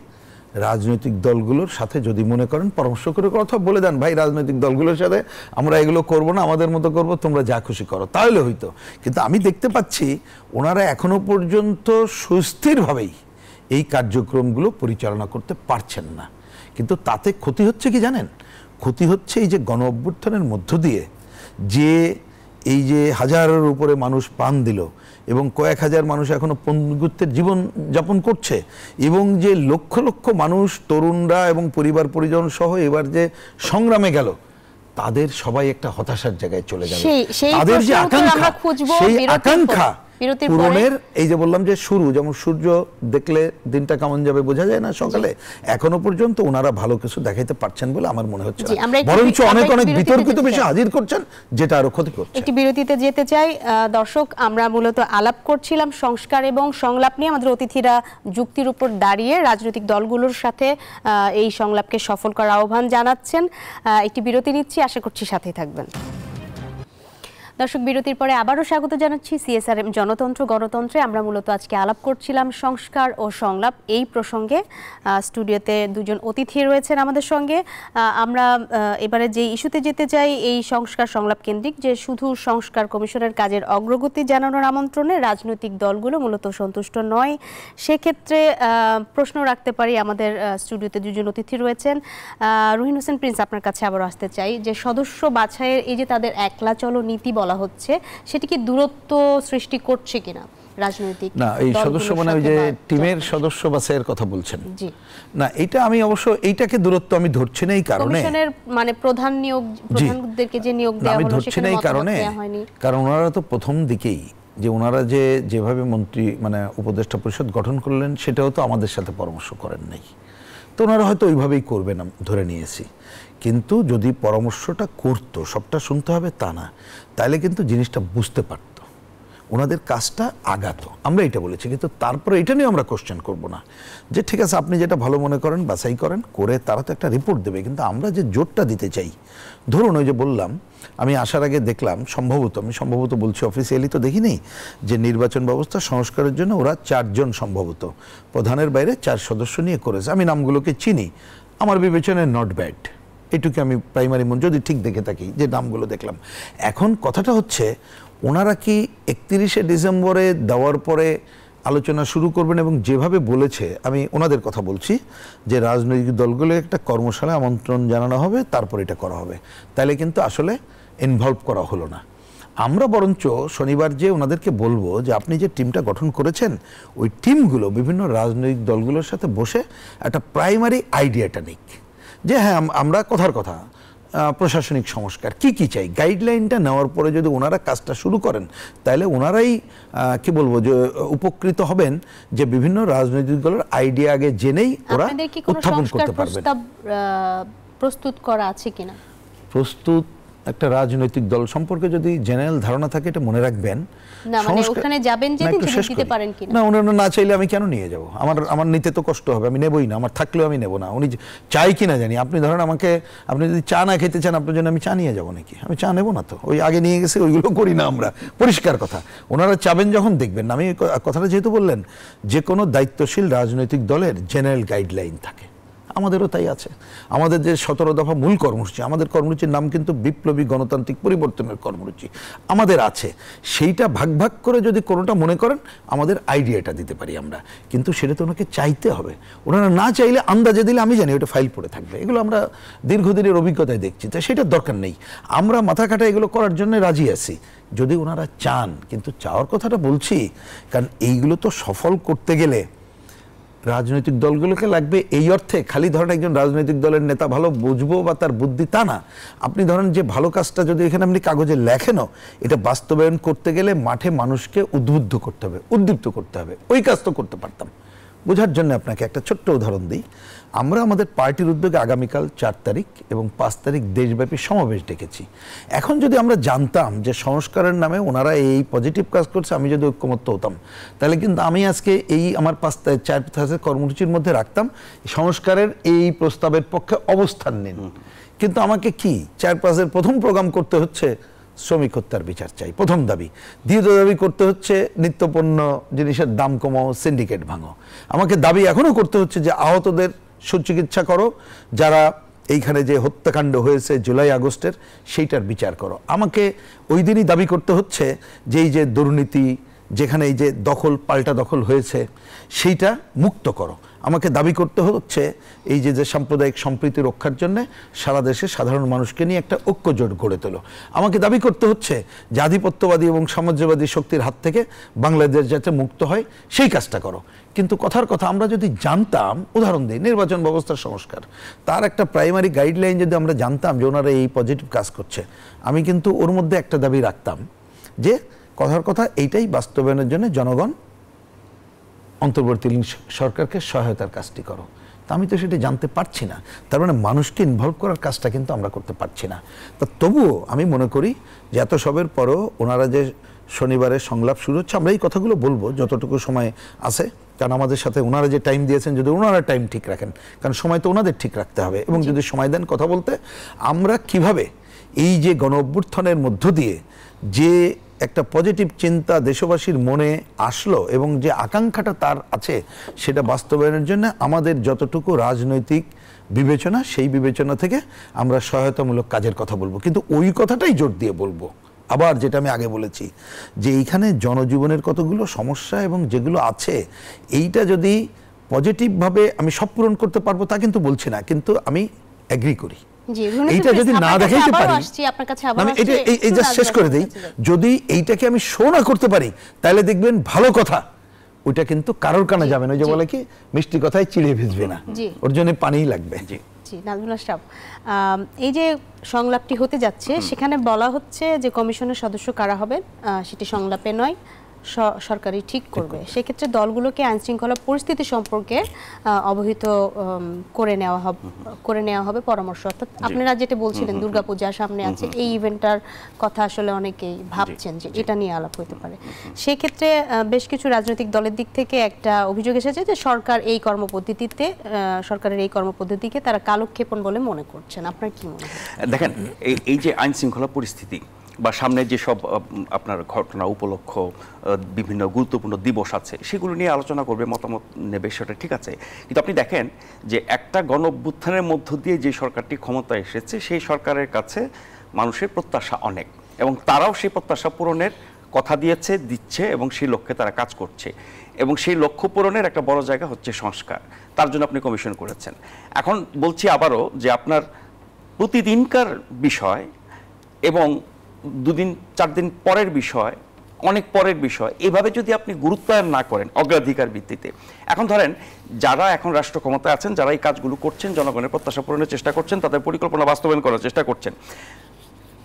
রাজনৈতিক দলগুলোর সাথে যদি মনে করেন পরামর্শ করে কথা বলে দেন, ভাই রাজনৈতিক দলগুলোর সাথে আমরা এগুলো করব না, আমাদের মতো করব, তোমরা যা খুশি করো, তাহলে হইতো। কিন্তু আমি দেখতে পাচ্ছি ওনারা এখনো পর্যন্ত সুস্থিরভাবেই এই কার্যক্রমগুলো পরিচালনা করতে পারছেন না। কিন্তু তাতে ক্ষতি হচ্ছে কি জানেন? ক্ষতি হচ্ছে এই যে গণ অভ্যুত্থানের মধ্য দিয়ে যে এই যে হাজারের উপরে মানুষ প্রাণ দিল, এবং কয়েক হাজার মানুষ এখনো পঙ্গুত্বের জীবন যাপন করছে, এবং যে লক্ষ লক্ষ মানুষ, তরুণরা এবং পরিবার পরিজন সহ এবার যে সংগ্রামে গেল, তাদের সবাই একটা হতাশার জায়গায় চলে গেল। তাদের যে আকাঙ্ক্ষা, সেই আকাঙ্ক্ষা পূরণের, এই যে বললাম যে শুরু, যেমন সূর্য দেখলে দিনটা কেমন যাবে বোঝা যায় না সকালে, এখনো পর্যন্ত ওনারা ভালো কিছু দেখাইতে পারছেন বলে আমার মনে হচ্ছে, বরঞ্চ অনেক অনেক বিতর্কিত বিষয় হাজির করছেন, যেটা আরো ক্ষতি করছে। একটি বিরতিতে যেতে চাই। দর্শক, আমরা মূলত আলাপ করছিলাম সংস্কার এবং সংলাপ নিয়ে। আমাদের অতিথিরা যুক্তির উপর দাঁড়িয়ে রাজনৈতিক দলগুলোর সাথে এই সংলাপকে সফল করার আহ্বান জানাচ্ছেন। একটি বিরতি নিচ্ছি, আশা করছি সাথেই থাকবেন। দর্শক, বিরতির পরে আবারও স্বাগত জানাচ্ছি সিএসআরএম জনতন্ত্র গণতন্ত্রে। আমরা মূলত আজকে আলাপ করছিলাম সংস্কার ও সংলাপ এই প্রসঙ্গে। স্টুডিওতে দুজন অতিথি রয়েছেন আমাদের সঙ্গে। আমরা এবারে যে ইস্যুতে যেতে চাই, এই সংস্কার সংলাপ কেন্দ্রিক, যে শুধু সংস্কার কমিশনের কাজের অগ্রগতি জানানোর আমন্ত্রণে রাজনৈতিক দলগুলো মূলত সন্তুষ্ট নয়। সেক্ষেত্রে প্রশ্ন রাখতে পারি। আমাদের স্টুডিওতে দুজন অতিথি রয়েছেন। রুহিন হোসেন প্রিন্স, আপনার কাছে আবারও আসতে চাই, যে সদস্য বাছাইয়ের এই যে তাদের একলা চলো নীতি বলা হচ্ছে, সেটি কি দূরত্ব সৃষ্টি করছে কিনা রাজনৈতিক? না, এই সদস্য মানে ওই যে টিমের সদস্য বাছাইয়ের কথা বলছেন। জি না, এটা আমি অবশ্য এইটাকে দূরত্ব আমি ধরছি না এই কারণে, কমিশনের মানে প্রধান নিয়োগ, প্রধানদেরকে যে নিয়োগ দেওয়া হলো সেখানে এই কারণে, কারণ ওনারা তো প্রথম দিকেই যে ওনারা যেভাবে মন্ত্রী মানে উপদেষ্টা পরিষদ গঠন করলেন, সেটাও তো আমাদের সাথে পরামর্শ করেন নাই, তো ওনারা হয়তো ওইভাবেই করবেন ধরে নিয়েছি। কিন্তু যদি পরামর্শটা করতো, সবটা শুনতে হবে তা না, তাহলে কিন্তু জিনিসটা বুঝতে পারতো, ওনাদের কাজটা আগাতো। আমরা এটা বলেছি, কিন্তু তারপরে এটা নিয়ে আমরা কোশ্চেন করব না যে ঠিক আছে আপনি যেটা ভালো মনে করেন বাছাই করেন, করে তারা তো একটা রিপোর্ট দেবে, কিন্তু আমরা যে জোরটা দিতে চাই, ধরুন ওই যে বললাম আমি আসার আগে দেখলাম, আমি সম্ভবত বলছি, অফিসিয়ালি তো দেখিনি, যে নির্বাচন ব্যবস্থা সংস্কারের জন্য ওরা 4 জন সম্ভবত প্রধানের বাইরে 4 সদস্য নিয়ে করেছে। আমি নামগুলোকে চিনি, আমার বিবেচনায় নট ব্যাড, এটুকু আমি প্রাইমারি মন যদি ঠিক দেখে থাকি যে নামগুলো দেখলাম। এখন কথাটা হচ্ছে ওনারা কি 31শে ডিসেম্বরে দেওয়ার পরে আলোচনা শুরু করবেন, এবং যেভাবে বলেছে, আমি ওনাদের কথা বলছি যে রাজনৈতিক দলগুলো একটা কর্মশালায় আমন্ত্রণ জানানো হবে, তারপর এটা করা হবে, তাহলে কিন্তু আসলে ইনভলভ করা হলো না। আমরা বরঞ্চ শনিবার যে ওনাদেরকে বলবো যে আপনি যে টিমটা গঠন করেছেন, ওই টিমগুলো বিভিন্ন রাজনৈতিক দলগুলোর সাথে বসে একটা প্রাইমারি আইডিয়াটা নিক, যে হ্যাঁ আমরা কথার কথা প্রশাসনিক সংস্কার কি কি চাই, গাইডলাইনটা নেওয়ার পরে যদি ওনারা কাজটা শুরু করেন, তাহলে ওনারাই কি বলবো যে উপকৃত হবেন, যে বিভিন্ন রাজনৈতিক দলের আইডিয়া আগে জেনেই ওরা উত্থাপন করতে পারবেন। প্রস্তুত করা আছে কিনা? প্রস্তুত একটা রাজনৈতিক দল সম্পর্কে যদি জেনারেল ধারণা থাকে, এটা মনে রাখবেন, না মানে ওখানে যাবেন যে দিতে পারেন কিনা। না, উনি না চাইলে আমি কেন নিয়ে যাব? আমার নিতে তো কষ্ট হবে, আমি নেবই না, আমার থাকলেও আমি নেব না। উনি চাই কিনা জানি, আপনি ধরেন আপনি যদি চা না খেতে চান, আপনার জন্য আমি চা নিয়ে যাবো নাকি? আমি চা নেবো না তো, ওই আগে নিয়ে গেছে ওইগুলো করি না আমরা, পরিষ্কার কথা। ওনারা চাবেন যখন দেখবেন। আমি কথাটা যেহেতু বললেন, যে কোনো দায়িত্বশীল রাজনৈতিক দলের জেনারেল গাইডলাইন থাকে, আমাদেরও তাই আছে। আমাদের যে 17 দফা মূল কর্মসূচি, আমাদের কর্মসূচির নাম কিন্তু বিপ্লবী গণতান্ত্রিক পরিবর্তনের কর্মসূচি, আমাদের আছে। সেইটা ভাগ ভাগ করে যদি কোনোটা মনে করেন, আমাদের আইডিয়াটা দিতে পারি আমরা, কিন্তু সেটা তো ওনাকে চাইতে হবে। ওনারা না চাইলে আন্দাজে দিলে আমি জানি ওটা ফাইল পড়ে থাকবে। এগুলো আমরা দীর্ঘদিনের অভিজ্ঞতায় দেখছি, তাই সেটার দরকার নেই। আমরা মাথা কাটা এগুলো করার জন্য রাজি আছি যদি ওনারা চান। কিন্তু চাওয়ার কথাটা বলছি, কারণ এইগুলো তো সফল করতে গেলে রাজনৈতিক দলগুলোকে লাগবে। এই অর্থে খালি ধরেন একজন রাজনৈতিক দলের নেতা ভালো বুঝবো বা তার বুদ্ধি, তা না। আপনি ধরেন যে ভালো কাজটা যদি এখানে আপনি কাগজে লেখেনও, এটা বাস্তবায়ন করতে গেলে মাঠে মানুষকে উদ্বুদ্ধ করতে হবে, উদ্দীপ্ত করতে হবে। ওই কাজ তো করতে পারতাম। বোঝার জন্য আপনাকে একটা ছোট্ট উদাহরণ দিই। আমরা আমাদের পার্টির উদ্যোগে আগামীকাল 4 তারিখ এবং 5 তারিখ দেশব্যাপী সমাবেশ ডেকেছি। এখন যদি আমরা জানতাম যে সংস্কারের নামে ওনারা এই পজিটিভ কাজ করছে, আমি যদি ঐক্যমত্য হতাম, তাহলে কিন্তু আমি আজকে এই আমার 4 তারিখের কর্মসূচির মধ্যে রাখতাম সংস্কারের এই প্রস্তাবের পক্ষে অবস্থান নিন। কিন্তু আমাকে কি 4-5-এর প্রথম প্রোগ্রাম করতে হচ্ছে শ্রমিক হত্যার বিচার চাই, প্রথম দাবি। দ্বিতীয় দাবি করতে হচ্ছে নিত্যপণ্য জিনিসের দাম কমাও, সিন্ডিকেট ভাঙো। আমাকে দাবি এখনো করতে হচ্ছে যে আহতদের সুচিকিৎসা করো, যারা এইখানে যে হত্যাকাণ্ড হয়েছে জুলাই আগস্টের, সেইটার বিচার করো। আমাকে ওই দিনই দাবি করতে হচ্ছে যে এই যে দুর্নীতি, যেখানে এই যে দখল পাল্টা দখল হয়েছে, সেইটা মুক্ত করো। আমাকে দাবি করতে হচ্ছে এই যে সাম্প্রদায়িক সম্প্রীতি রক্ষার জন্য সারা দেশে সাধারণ মানুষকে নিয়ে একটা ঐক্যজোট গড়ে তোলো। আমাকে দাবি করতে হচ্ছে যে আধিপত্যবাদী এবং সাম্রাজ্যবাদী শক্তির হাত থেকে বাংলাদেশ যাতে মুক্ত হয়, সেই কাজটা করো। কিন্তু কথার কথা আমরা যদি জানতাম, উদাহরণ দিই নির্বাচন ব্যবস্থার সংস্কার, তার একটা প্রাইমারি গাইডলাইন যদি আমরা জানতাম যে ওনারা এই পজিটিভ কাজ করছে, আমি কিন্তু ওর মধ্যে একটা দাবি রাখতাম যে কথার কথা এইটাই বাস্তবায়নের জন্য জনগণ অন্তর্বর্তীকালীন সরকারকে সহায়তার কাজটি করো। তা আমি তো সেটা জানতে পারছি না। তার মানে মানুষকে ইনভলভ করার কাজটা কিন্তু আমরা করতে পারছি না। তা তবুও আমি মনে করি যে এত সবের পরও ওনারা যে শনিবারে সংলাপ শুরু হচ্ছে, আমরা এই কথাগুলো বলবো যতটুকু সময় আছে, কারণ আমাদের সাথে ওনারা যে টাইম দিয়েছেন, যদি ওনারা টাইম ঠিক রাখেন, কারণ সময় তো ওনাদের ঠিক রাখতে হবে, এবং যদি সময় দেন কথা বলতে, আমরা কিভাবে এই যে গণ অভ্যুত্থানের মধ্য দিয়ে যে একটা পজিটিভ চিন্তা দেশবাসীর মনে আসলো এবং যে আকাঙ্ক্ষাটা তার আছে, সেটা বাস্তবায়নের জন্য আমাদের যতটুকু রাজনৈতিক বিবেচনা, সেই বিবেচনা থেকে আমরা সহায়তামূলক কাজের কথা বলবো। কিন্তু ওই কথাটাই জোর দিয়ে বলবো, আবার যেটা আমি আগে বলেছি, যে এইখানে জনজীবনের কতগুলো সমস্যা এবং যেগুলো আছে, এইটা যদি পজিটিভভাবে আমি সব পূরণ করতে পারবো তা কিন্তু বলছি না, কিন্তু আমি এগ্রি করি। এইটা যদি না দেখাইতে পারি, আমি এই জাস্ট শেষ করে দিই, যদি এইটাকে আমি শো না করতে পারি, তাহলে দেখবেন ভালো কথা ওইটা কিন্তু কারোর কানে যাবে না। ওই যে বলে কি, মিষ্টি কথায় চিড়ে ভিজবে না, ওর জন্য পানিই লাগবে। জি নাজমুল সাহেব, এই যে সংলাপটি হতে যাচ্ছে, সেখানে বলা হচ্ছে যে কমিশনের সদস্য কারা হবেন সেটি সংলাপে নয়, সরকারই ঠিক করবে, সেক্ষেত্রে দলগুলোকে আইন শৃঙ্খলা পরিস্থিতি সম্পর্কে অবহিত করে নেওয়া হবে পরামর্শ। অর্থাৎ আপনারা যেটা বলছিলেন দুর্গাপূজা সামনে আছে, এই ইভেন্টটার কথা আসলে অনেকেই ভাবছেন যে এটা নিয়ে আলাপ হতে পারে। সেই ক্ষেত্রে বেশ কিছু রাজনৈতিক দলের দিক থেকে একটা অভিযোগ এসেছে যে সরকারের এই কর্মপদ্ধতিকে তারা কালক্ষেপণ বলে মনে করছেন। আপনার কি মনে হয়? দেখেন, এই যে আইন শৃঙ্খলা পরিস্থিতি বা সামনে যেসব আপনার ঘটনা উপলক্ষ বিভিন্ন গুরুত্বপূর্ণ দিবস আছে সেগুলো নিয়ে আলোচনা করবে, মতামত নেবে, সেটা ঠিক আছে। কিন্তু আপনি দেখেন যে একটা গণ অভ্যুত্থানের মধ্য দিয়ে যে সরকারটি ক্ষমতায় এসেছে সেই সরকারের কাছে মানুষের প্রত্যাশা অনেক, এবং তারাও সেই প্রত্যাশা পূরণের কথা দিচ্ছে এবং সেই লক্ষ্যে তারা কাজ করছে, এবং সেই লক্ষ্য পূরণের একটা বড় জায়গা হচ্ছে সংস্কার। তার জন্য আপনি কমিশন করেছেন। এখন বলছি আবারও যে আপনার প্রতিদিনকার বিষয় এবং 2 দিন 4 দিন পরের বিষয়, অনেক পরের বিষয়, এভাবে যদি আপনি গুরুত্বায়ন না করেন অগ্রাধিকার ভিত্তিতে, এখন ধরেন যারা এখন রাষ্ট্র ক্ষমতায় আছেন, যারা এই কাজগুলো করছেন, জনগণের প্রত্যাশা পূরণের চেষ্টা করছেন, তাদের পরিকল্পনা বাস্তবায়ন করার চেষ্টা করছেন,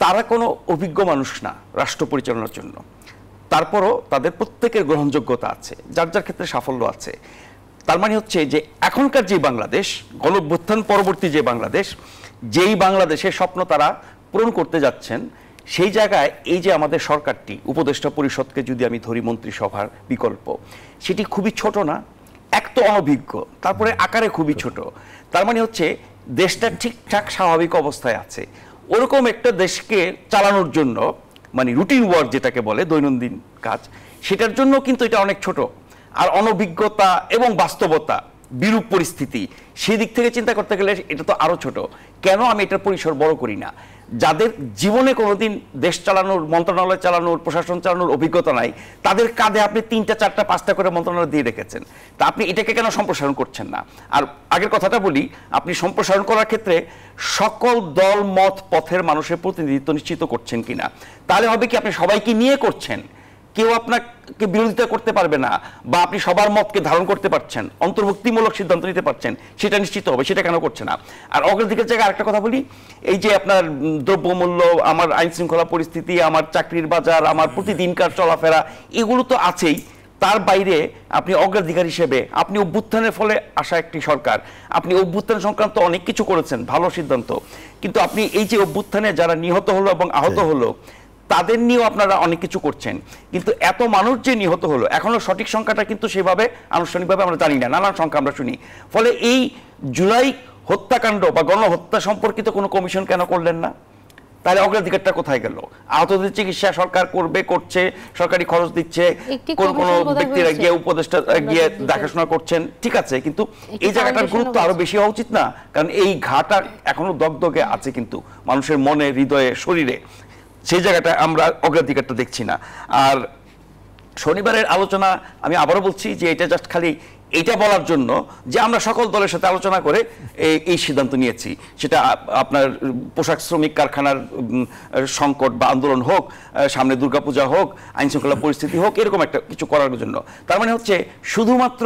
তারা কোনো অভিজ্ঞ মানুষ না রাষ্ট্র পরিচালনার জন্য। তারপরও তাদের প্রত্যেকের গ্রহণযোগ্যতা আছে, যার যার ক্ষেত্রে সাফল্য আছে। তার মানে হচ্ছে যে এখনকার যে বাংলাদেশ, গণঅভ্যুত্থান পরবর্তী যে বাংলাদেশ, যেই বাংলাদেশের স্বপ্ন তারা পূরণ করতে যাচ্ছেন, সেই জায়গায় এই যে আমাদের সরকারটি, উপদেষ্টা পরিষদকে যদি আমি ধরি মন্ত্রিসভার বিকল্প, সেটি খুবই ছোট না, এক তো অনভিজ্ঞ, তারপরে আকারে খুবই ছোট। তার মানে হচ্ছে দেশটা ঠিকঠাক স্বাভাবিক অবস্থায় আছে। ওরকম একটা দেশকে চালানোর জন্য, মানে রুটিন ওয়ার্ক যেটাকে বলে, দৈনন্দিন কাজ, সেটার জন্য কিন্তু এটা অনেক ছোট। আর অনভিজ্ঞতা এবং বাস্তবতা, বিরূপ পরিস্থিতি, সেই দিক থেকে চিন্তা করতে গেলে এটা তো আরো ছোট। কেন আমি এটার পরিসর বড় করি না? যাদের জীবনে কোনোদিন দেশ চালানোর, মন্ত্রণালয় চালানোর, প্রশাসন চালানোর অভিজ্ঞতা নাই, তাদের কাঁধে আপনি 3টা 4টা 5টা করে মন্ত্রণালয় দিয়ে রেখেছেন। তা আপনি এটাকে কেন সম্প্রসারণ করছেন না? আর আগের কথাটা বলি, আপনি সম্প্রসারণ করার ক্ষেত্রে সকল দল, মত, পথের মানুষের প্রতিনিধিত্ব নিশ্চিত করছেন কিনা। তাহলে হবে কি, আপনি সবাইকে নিয়ে করছেন, কেউ আপনাকে বিরোধিতা করতে পারবে না, বা আপনি সবার মতকে ধারণ করতে পারছেন, অন্তর্ভুক্তিমূলক সিদ্ধান্ত নিতে পারছেন, সেটা নিশ্চিত হবে। সেটা কেন করছে না? আর অগ্রাধিকার জায়গায় আরেকটা কথা বলি, এই যে আপনার দ্রব্যমূল্য, আমার আইন শৃঙ্খলা পরিস্থিতি, আমার চাকরির বাজার, আমার প্রতিদিনকার চলাফেরা, এগুলো তো আছেই। তার বাইরে আপনি অগ্রাধিকার হিসেবে, আপনি অভ্যুত্থানের ফলে আসা একটি সরকার, আপনি অভ্যুত্থান সংক্রান্ত অনেক কিছু করেছেন, ভালো সিদ্ধান্ত, কিন্তু আপনি এই যে অভ্যুত্থানে যারা নিহত হলো এবং আহত হলো, তাদের নিয়েও আপনারা অনেক কিছু করছেন, কিন্তু এত মানুষ যে নিহত হলো, এখনো সঠিক সংখ্যাটা কিন্তু সেভাবে আনুষ্ঠানিকভাবে আমরা জানি না, নানান সংখ্যা আমরা শুনি। ফলে এই জুলাই হত্যাকাণ্ড বা গণহত্যা সম্পর্কিত কোনো কমিশন কেন করলেন না? তাহলে অগ্রাধিকারটা কোথায় গেল? আহতদের চিকিৎসা সরকার করছে, সরকারি খরচ দিচ্ছে, কোনো ব্যক্তিরা গিয়ে উপদেষ্টা গিয়ে দেখাশোনা করছেন, ঠিক আছে, কিন্তু এই জায়গাটার গুরুত্ব আরো বেশি হওয়া উচিত না? কারণ এই ঘাটা এখনো দগদগে আছে কিন্তু মানুষের মনে, হৃদয়ে, শরীরে। সেই জায়গাটা আমরা অগ্রাধিকারটা দেখছি না। আর শনিবারের আলোচনা, আমি আবারও বলছি যে এটা জাস্ট খালি এইটা বলার জন্য যে আমরা সকল দলের সাথে আলোচনা করে এই সিদ্ধান্ত নিয়েছি, সেটা আপনার পোশাক শ্রমিক কারখানার সংকট বা আন্দোলন হোক, সামনে দুর্গাপূজা হোক, আইন শৃঙ্খলা পরিস্থিতি হোক, এরকম একটা কিছু করার জন্য। তার মানে হচ্ছে শুধুমাত্র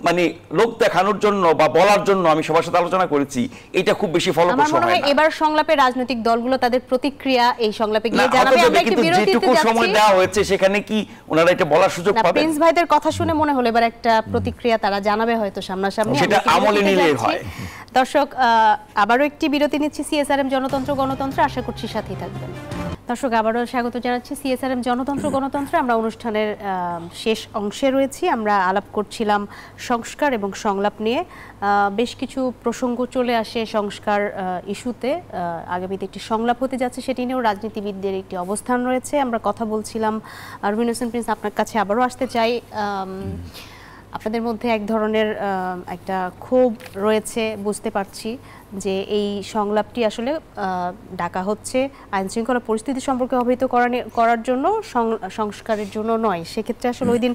মানে লোক দেখানোর জন্য বা বলার জন্য আমি সবার সাথে আলোচনা করেছি, এটা খুব বেশি ফলপ্রসূ হয় না। এবার সংলাপে রাজনৈতিক দলগুলো তাদের প্রতিক্রিয়া এই সংলাপে গিয়ে জানাবে। আমরা একটু বিরতিতে যাচ্ছি, যেটুকু সময় দেওয়া হয়েছে সেখানে কি ওনারা এটা বলার সুযোগ পাবেন? প্রিন্স ভাইদের কথা শুনে মনে হলো এবার একটা প্রতিক্রিয়া তারা জানাবে হয়তো সামনাসামনি, সেটা আমলে নিলেই হয়। দর্শক, আবারও একটি বিরতি নিচ্ছি। সিএসআরএম জনতন্ত্র গণতন্ত্র, আশা করছি সাথেই থাকবেন। দর্শক, আবারও স্বাগত জানাচ্ছি সিএসআরএম জনতন্ত্র গণতন্ত্র। আমরা অনুষ্ঠানের শেষ অংশে রয়েছি। আমরা আলাপ করছিলাম সংস্কার এবং সংলাপ নিয়ে। বেশ কিছু প্রসঙ্গ চলে আসে সংস্কার ইস্যুতে। আগামীতে একটি সংলাপ হতে যাচ্ছে, সেটি নিয়েও রাজনীতিবিদদের একটি অবস্থান রয়েছে। আমরা কথা বলছিলাম। রবিন হোসেন প্রিন্স, আপনার কাছে আবারও আসতে চাই। আপনাদের মধ্যে এক ধরনের একটা ক্ষোভ রয়েছে, বুঝতে পারছি যে এই সংলাপটি আসলে ডাকা হচ্ছে আইন শৃঙ্খলা পরিস্থিতি সম্পর্কে অবহিত করার জন্য, সংস্কারের জন্য নয়। সেক্ষেত্রে আসলে ওই দিন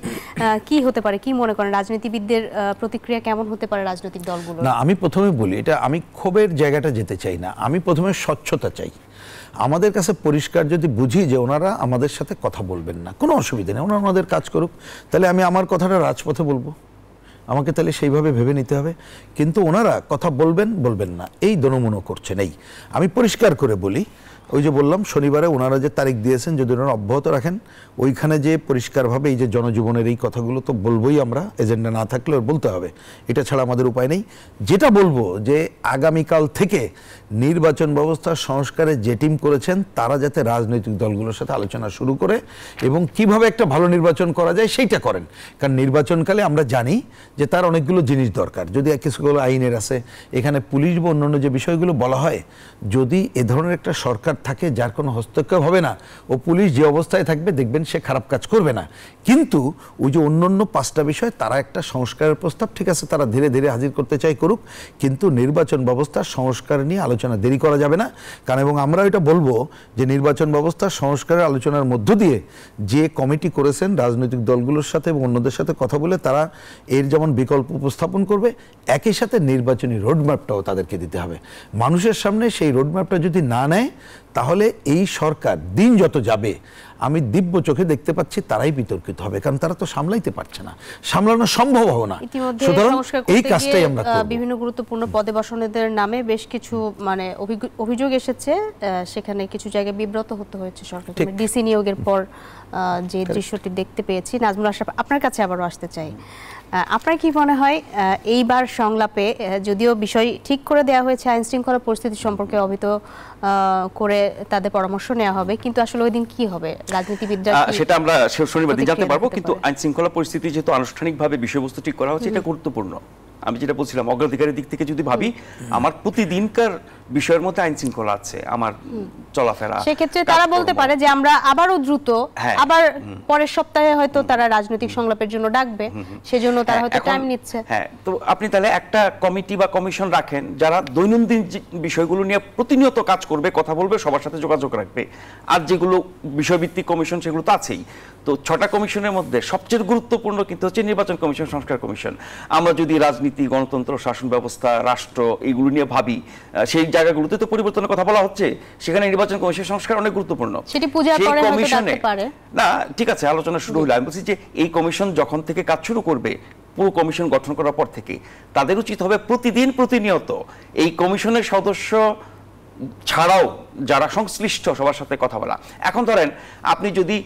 কি হতে পারে, কি মনে করেন? রাজনীতিবিদদের প্রতিক্রিয়া কেমন হতে পারে রাজনৈতিক দলগুলো? না, আমি প্রথমে বলি, এটা আমি ক্ষোভের জায়গাটা যেতে চাই না, আমি প্রথমে স্বচ্ছতা চাই। আমাদের কাছে পরিষ্কার যদি বুঝি যে ওনারা আমাদের সাথে কথা বলবেন না, কোনো অসুবিধা নেই, ওনারা ওনাদের কাজ করুক, তাহলে আমি আমার কথাটা রাজপথে বলবো, আমাকে তাহলে সেইভাবে ভেবে নিতে হবে। কিন্তু ওনারা কথা বলবেন না, এই দনমনো করছেন। এই আমি পরিষ্কার করে বলি, ওই যে বললাম শনিবারে ওনারা যে তারিখ দিয়েছেন যদি ওনারা অব্যাহত রাখেন, ওইখানে যে পরিষ্কারভাবে এই যে জনজীবনের এই কথাগুলো তো বলবোই আমরা, এজেন্ডা না থাকলেও বলতে হবে, এটা ছাড়া আমাদের উপায় নেই। যেটা বলবো যে আগামীকাল থেকে নির্বাচন ব্যবস্থা সংস্কারে যে টিম করেছেন তারা যাতে রাজনৈতিক দলগুলোর সাথে আলোচনা শুরু করে এবং কিভাবে একটা ভালো নির্বাচন করা যায় সেইটা করেন। কারণ নির্বাচনকালে আমরা জানি যে তার অনেকগুলো জিনিস দরকার, যদি কিছুগুলো আইনের আছে, এখানে পুলিশ বা অন্যান্য যে বিষয়গুলো বলা হয়, যদি এ ধরনের একটা সরকার থাকে যার কোনো হস্তক্ষেপ হবে না ও পুলিশ যে অবস্থায় থাকবে দেখবেন সে খারাপ কাজ করবে না। কিন্তু ওই যে অন্যান্য 5টা বিষয় তারা একটা সংস্কারের প্রস্তাব, ঠিক আছে তারা ধীরে ধীরে হাজির করতে চাই করুক, কিন্তু নির্বাচন ব্যবস্থার সংস্কার নিয়ে আলোচনা দেরি করা যাবে না। কারণ এবং আমরা এটা বলবো যে নির্বাচন ব্যবস্থার সংস্কারের আলোচনার মধ্য দিয়ে যে কমিটি করেছেন রাজনৈতিক দলগুলোর সাথে এবং অন্যদের সাথে কথা বলে তারা এর যেমন বিকল্প উপস্থাপন করবে, একই সাথে নির্বাচনী রোডম্যাপটাও তাদেরকে দিতে হবে মানুষের সামনে। সেই রোডম্যাপটা যদি না নেয় তাহলে এই সরকার দিন যত যাবে আমি দিব্য চোখে দেখতে পাচ্ছি তারাই বিতর্কিত হবে, কারণ তারা তো সামলাইতে পারছে না, সামলানো সম্ভব হবে না। সুতরাং এই কাজটাই আমরা করব। বিভিন্ন গুরুত্বপূর্ণ পদে বসানোদের নামে বেশ কিছু মানে অভিযোগ এসেছে, সেখানে কিছু জায়গায় বিব্রত হতে হয়েছে সরকার। ডিসি নিয়োগের পর যে দৃশ্যটি দেখতে পেয়েছি, নাজমুল আশরাফ আপনার কাছে আবারও আসতে চাই। আপনার কি মনে হয় এইবার সংলাপে যদিও বিষয় ঠিক করে দেওয়া হয়েছে, আইন শৃঙ্খলা পরিস্থিতি সম্পর্কে অবহিত করে তাদের পরামর্শ নেওয়া হবে, কিন্তু আসলে ওই দিন কি হবে রাজনীতিবিদরা সেটা আমরা শনিবার দিন জানতে পারবো। কিন্তু আইন শৃঙ্খলা পরিস্থিতি যেহেতু আনুষ্ঠানিকভাবে বিষয়বস্তু ঠিক করা হচ্ছে, এটা গুরুত্বপূর্ণ। আমি যেটা বলছিলাম অগ্রাধিকারের দিক থেকে যদি ভাবি, আমার প্রতিদিনকার বিষয়ের মধ্যে আইন শৃঙ্খলা আছে, আমার চলাফেরা, সেক্ষেত্রে তারা বলতে পারে যে আমরা আবারও দ্রুত আবার পরের সপ্তাহে হয়তো তারা রাজনৈতিক সংলাপের জন্য ডাকবে, সেজন্য তারা হয়তো টাইম নিচ্ছে। হ্যাঁ, তো আপনি তাহলে একটা কমিটি বা কমিশন রাখেন যারা দৈনন্দিন বিষয়গুলো নিয়ে প্রতিনিয়ত কাজ করবে, কথা বলবে, সবার সাথে যোগাযোগ রাখবে। আর যেগুলো বিষয়ভিত্তিক কমিশন সেগুলো তো আছেই। তো 6টা কমিশনের মধ্যে সবচেয়ে গুরুত্বপূর্ণ কিন্তু হচ্ছে নির্বাচন কমিশন, সংস্কার কমিশন। আমরা যদি রাজনীতি, গণতন্ত্র, শাসন ব্যবস্থা, রাষ্ট্র এইগুলো নিয়ে ভাবি, সেই জায়গাগুলোতে তো পরিবর্তনের কথা বলা হচ্ছে, সেখানে নির্বাচন কমিশন সংস্কার অনেক গুরুত্বপূর্ণ। সেটি পূজার পরে হয়তো ডাকতে পারে না, ঠিক আছে, আলোচনা শুরু হলো। আমি বলছি যে এই কমিশন যখন থেকে কাজ শুরু করবে, পুরো কমিশন গঠন করার পর থেকে তাদের উচিত হবে প্রতিদিন প্রতিনিয়ত এই কমিশনের সদস্য ছাড়াও যারা সংশ্লিষ্ট সবার সাথে কথা বলা। এখন ধরেন আপনি যদি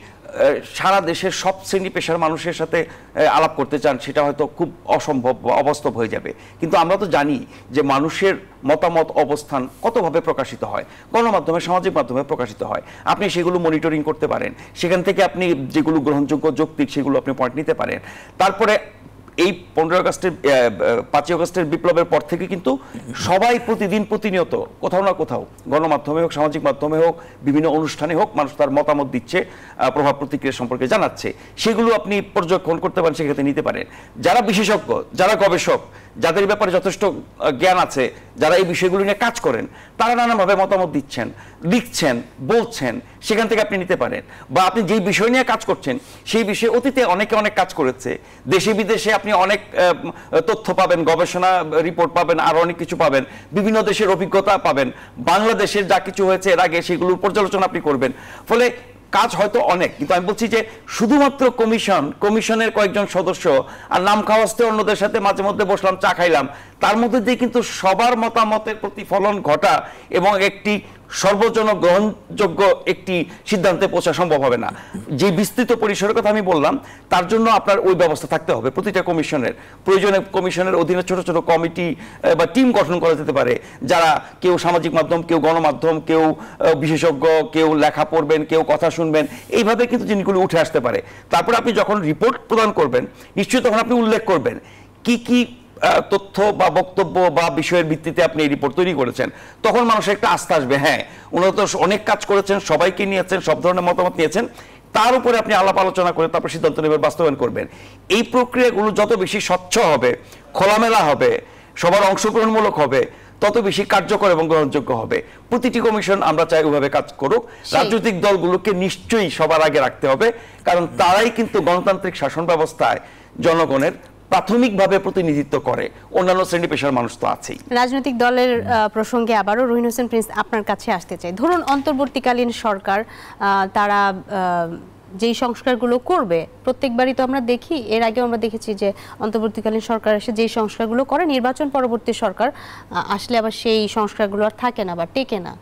সারা দেশের সব শ্রেণী পেশার মানুষের সাথে আলাপ করতে চান, সেটা হয়তো খুব অসম্ভব বা অবাস্তব হয়ে যাবে। কিন্তু আমরা তো জানি যে মানুষের মতামত, অবস্থান কতভাবে প্রকাশিত হয়, গণমাধ্যমে, সামাজিক মাধ্যমে প্রকাশিত হয়। আপনি সেগুলো মনিটরিং করতে পারেন, সেখান থেকে আপনি যেগুলো গ্রহণযোগ্য, যৌক্তিক, সেগুলো আপনি পয়েন্ট নিতে পারেন। তারপরে এই 5ই আগস্টের বিপ্লবের পর থেকে কিন্তু সবাই প্রতিদিন প্রতিনিয়ত কোথাও না কোথাও, গণমাধ্যমে হোক, সামাজিক মাধ্যমে হোক, বিভিন্ন অনুষ্ঠানে হোক, মানুষ তার মতামত দিচ্ছে, প্রভাব প্রতিক্রিয়া সম্পর্কে জানাচ্ছে। সেগুলো আপনি পর্যবেক্ষণ করতে পারেন, সেক্ষেত্রে নিতে পারেন। যারা বিশেষজ্ঞ, যারা গবেষক, যাদের ব্যাপারে যথেষ্ট জ্ঞান আছে, যারা এই বিষয়গুলো নিয়ে কাজ করেন, তারা নানাভাবে মতামত দিচ্ছেন, লিখছেন, বলছেন, সেখান থেকে আপনি নিতে পারেন। বা আপনি যেই বিষয় নিয়ে কাজ করছেন সেই বিষয়ে অতীতে অনেকে অনেক কাজ করেছে, দেশে বিদেশে আপনি অনেক তথ্য পাবেন, গবেষণা রিপোর্ট পাবেন, আর অনেক কিছু পাবেন, বিভিন্ন দেশের অভিজ্ঞতা পাবেন, বাংলাদেশের যা কিছু হয়েছে এর আগে সেগুলোর পর্যালোচনা আপনি করবেন। ফলে কাজ হয়তো অনেক, কিন্তু আমি বলছি যে শুধুমাত্র কমিশনের কয়েকজন সদস্য আর নাম খাওয়াস্তে অন্যদের সাথে মাঝে মধ্যে বসলাম, চা খাইলাম, তার মধ্যে দিয়ে কিন্তু সবার মতামতের প্রতিফলন ঘটা এবং একটি সর্বজন গ্রহণযোগ্য একটি সিদ্ধান্তে পৌঁছা সম্ভব হবে না। যে বিস্তৃত পরিসরের কথা আমি বললাম, তার জন্য আপনার ওই ব্যবস্থা থাকতে হবে। প্রতিটা কমিশনের প্রয়োজনে কমিশনের অধীনে ছোট ছোট কমিটি বা টিম গঠন করা যেতে পারে, যারা কেউ সামাজিক মাধ্যম, কেউ গণমাধ্যম, কেউ বিশেষজ্ঞ, কেউ লেখা পড়বেন, কেউ কথা শুনবেন, এইভাবে কিন্তু জিনিসগুলো উঠে আসতে পারে। তারপরে আপনি যখন রিপোর্ট প্রদান করবেন, নিশ্চয়ই তখন আপনি উল্লেখ করবেন কি কি তথ্য বা বক্তব্য বা বিষয়ের ভিত্তিতে আপনি এই রিপোর্ট তৈরি করেছেন। তখন মানুষের একটা আস্থা আসবে, হ্যাঁ উনি তো অনেক কাজ করেছেন, সবাইকে নিয়েছেন, সব ধরনের মতামত নিয়েছেন, তার উপরে আপনি আলাপ আলোচনা করে তারপর সিদ্ধান্ত নেবেন, বাস্তবায়ন করবেন। এই প্রক্রিয়াগুলো যত বেশি স্বচ্ছ হবে, খোলামেলা হবে, সবার অংশগ্রহণমূলক হবে, তত বেশি কার্যকর এবং গ্রহণযোগ্য হবে। প্রতিটি কমিশন আমরা চাই ওইভাবে কাজ করুক। রাজনৈতিক দলগুলোকে নিশ্চয়ই সবার আগে রাখতে হবে, কারণ তারাই কিন্তু গণতান্ত্রিক শাসন ব্যবস্থায় জনগণের প্রাথমিকভাবে প্রতিনিধিত্ব করে, অন্যান্য শ্রেণী পেশার মানুষ তো আছেই। রাজনৈতিক দলের প্রসঙ্গে আবারও রহিন হোসেন প্রিন্স আপনার কাছে আসতে চাই। ধরুন অন্তর্বর্তীকালীন সরকার তারা যেই সংস্কারগুলো করবে, প্রত্যেকবারই তো আমরা দেখি, এর আগে আমরা দেখেছি যে অন্তর্বর্তীকালীন সরকার এসে যেই সংস্কারগুলো করে, নির্বাচন পরবর্তী সরকার আসলে আবার সেই সংস্কারগুলো আর থাকে না বা টেকে না।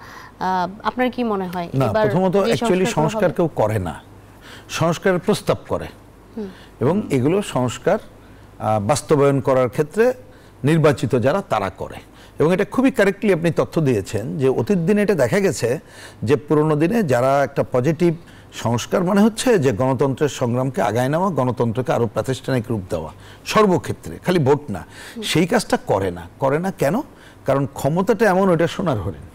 আপনার কি মনে হয়? না, প্রথমত অ্যাকচুয়ালি সংস্কার কেউ করে না, সংস্কারের প্রস্তাব করে, এবং এগুলো সংস্কার বাস্তবায়ন করার ক্ষেত্রে নির্বাচিত যারা তারা করে। এবং এটা খুবই কারেক্টলি আপনি তথ্য দিয়েছেন যে অতীত দিনে এটা দেখা গেছে যে পুরনো দিনে যারা একটা পজিটিভ সংস্কার মানে হচ্ছে যে গণতন্ত্রের সংগ্রামকে আগায় নেওয়া, গণতন্ত্রকে আরো প্রাতিষ্ঠানিক রূপ দেওয়া সর্বক্ষেত্রে, খালি ভোট না, সেই কাজটা করে না কেন? কারণ ক্ষমতাটা এমন, ওইটা সোনার হরিণ,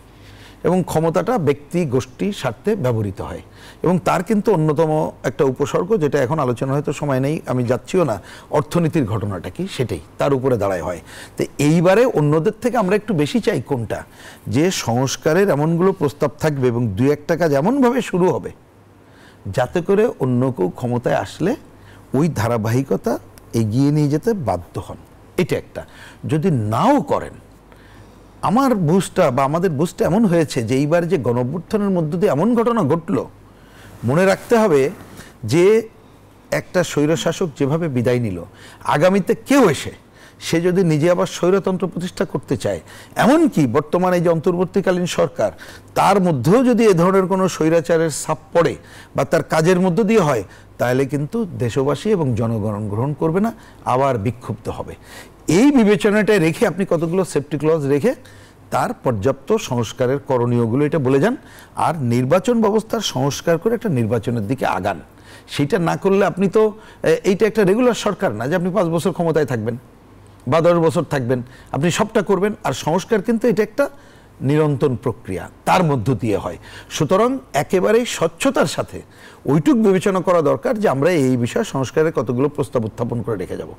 এবং ক্ষমতাটা ব্যক্তি গোষ্ঠী স্বার্থে ব্যবহৃত হয়। এবং তার কিন্তু অন্যতম একটা উপসর্গ, যেটা এখন আলোচনা হয়তো সময় নেই, আমি যাচ্ছিও না, অর্থনীতির ঘটনাটা কি সেটাই তার উপরে দাঁড়ায় হয়। তো এইবারে অন্যদের থেকে আমরা একটু বেশি চাই কোনটা, যে সংস্কারের এমনগুলো প্রস্তাব থাকবে এবং 2-1টা কাজ এমনভাবে শুরু হবে যাতে করে অন্য কেউ ক্ষমতায় আসলে ওই ধারাবাহিকতা এগিয়ে নিয়ে যেতে বাধ্য হন। এটা একটা। যদি নাও করেন, আমার বুঝটা বা আমাদের বুঝটা এমন হয়েছে যে এইবার যে গণঅভ্যুত্থানের মধ্য দিয়ে এমন ঘটনা ঘটলো, মনে রাখতে হবে যে একটা স্বৈরশাসক যেভাবে বিদায় নিল, আগামীতে কেউ এসে সে যদি নিজে আবার স্বৈরতন্ত্র প্রতিষ্ঠা করতে চায়, এমনকি বর্তমানে যে অন্তর্বর্তীকালীন সরকার, তার মধ্যেও যদি এ ধরনের কোনো স্বৈরাচারের ছাপ পড়ে বা তার কাজের মধ্য দিয়ে হয়, তাহলে কিন্তু দেশবাসী এবং জনগণ গ্রহণ করবে না, আবার বিক্ষুব্ধ হবে। এই বিবেচনাটায় রেখে আপনি কতগুলো সেফটি ক্লজ রেখে তার পর্যাপ্ত সংস্কারের করণীয়গুলো এটা বলে যান, আর নির্বাচন ব্যবস্থার সংস্কার করে একটা নির্বাচনের দিকে আগান। সেটা না করলে আপনি তো, এইটা একটা রেগুলার সরকার না যে আপনি 5 বছর ক্ষমতায় থাকবেন বা 10 বছর থাকবেন, আপনি সবটা করবেন। আর সংস্কার কিন্তু এটা একটা নিরন্তর প্রক্রিয়া, তার মধ্য দিয়ে হয়। সুতরাং একেবারেই স্বচ্ছতার সাথে ওইটুক বিবেচনা করা দরকার যে আমরা এই বিষয়ে সংস্কারের কতগুলো প্রস্তাব উত্থাপন করে রেখে যাব।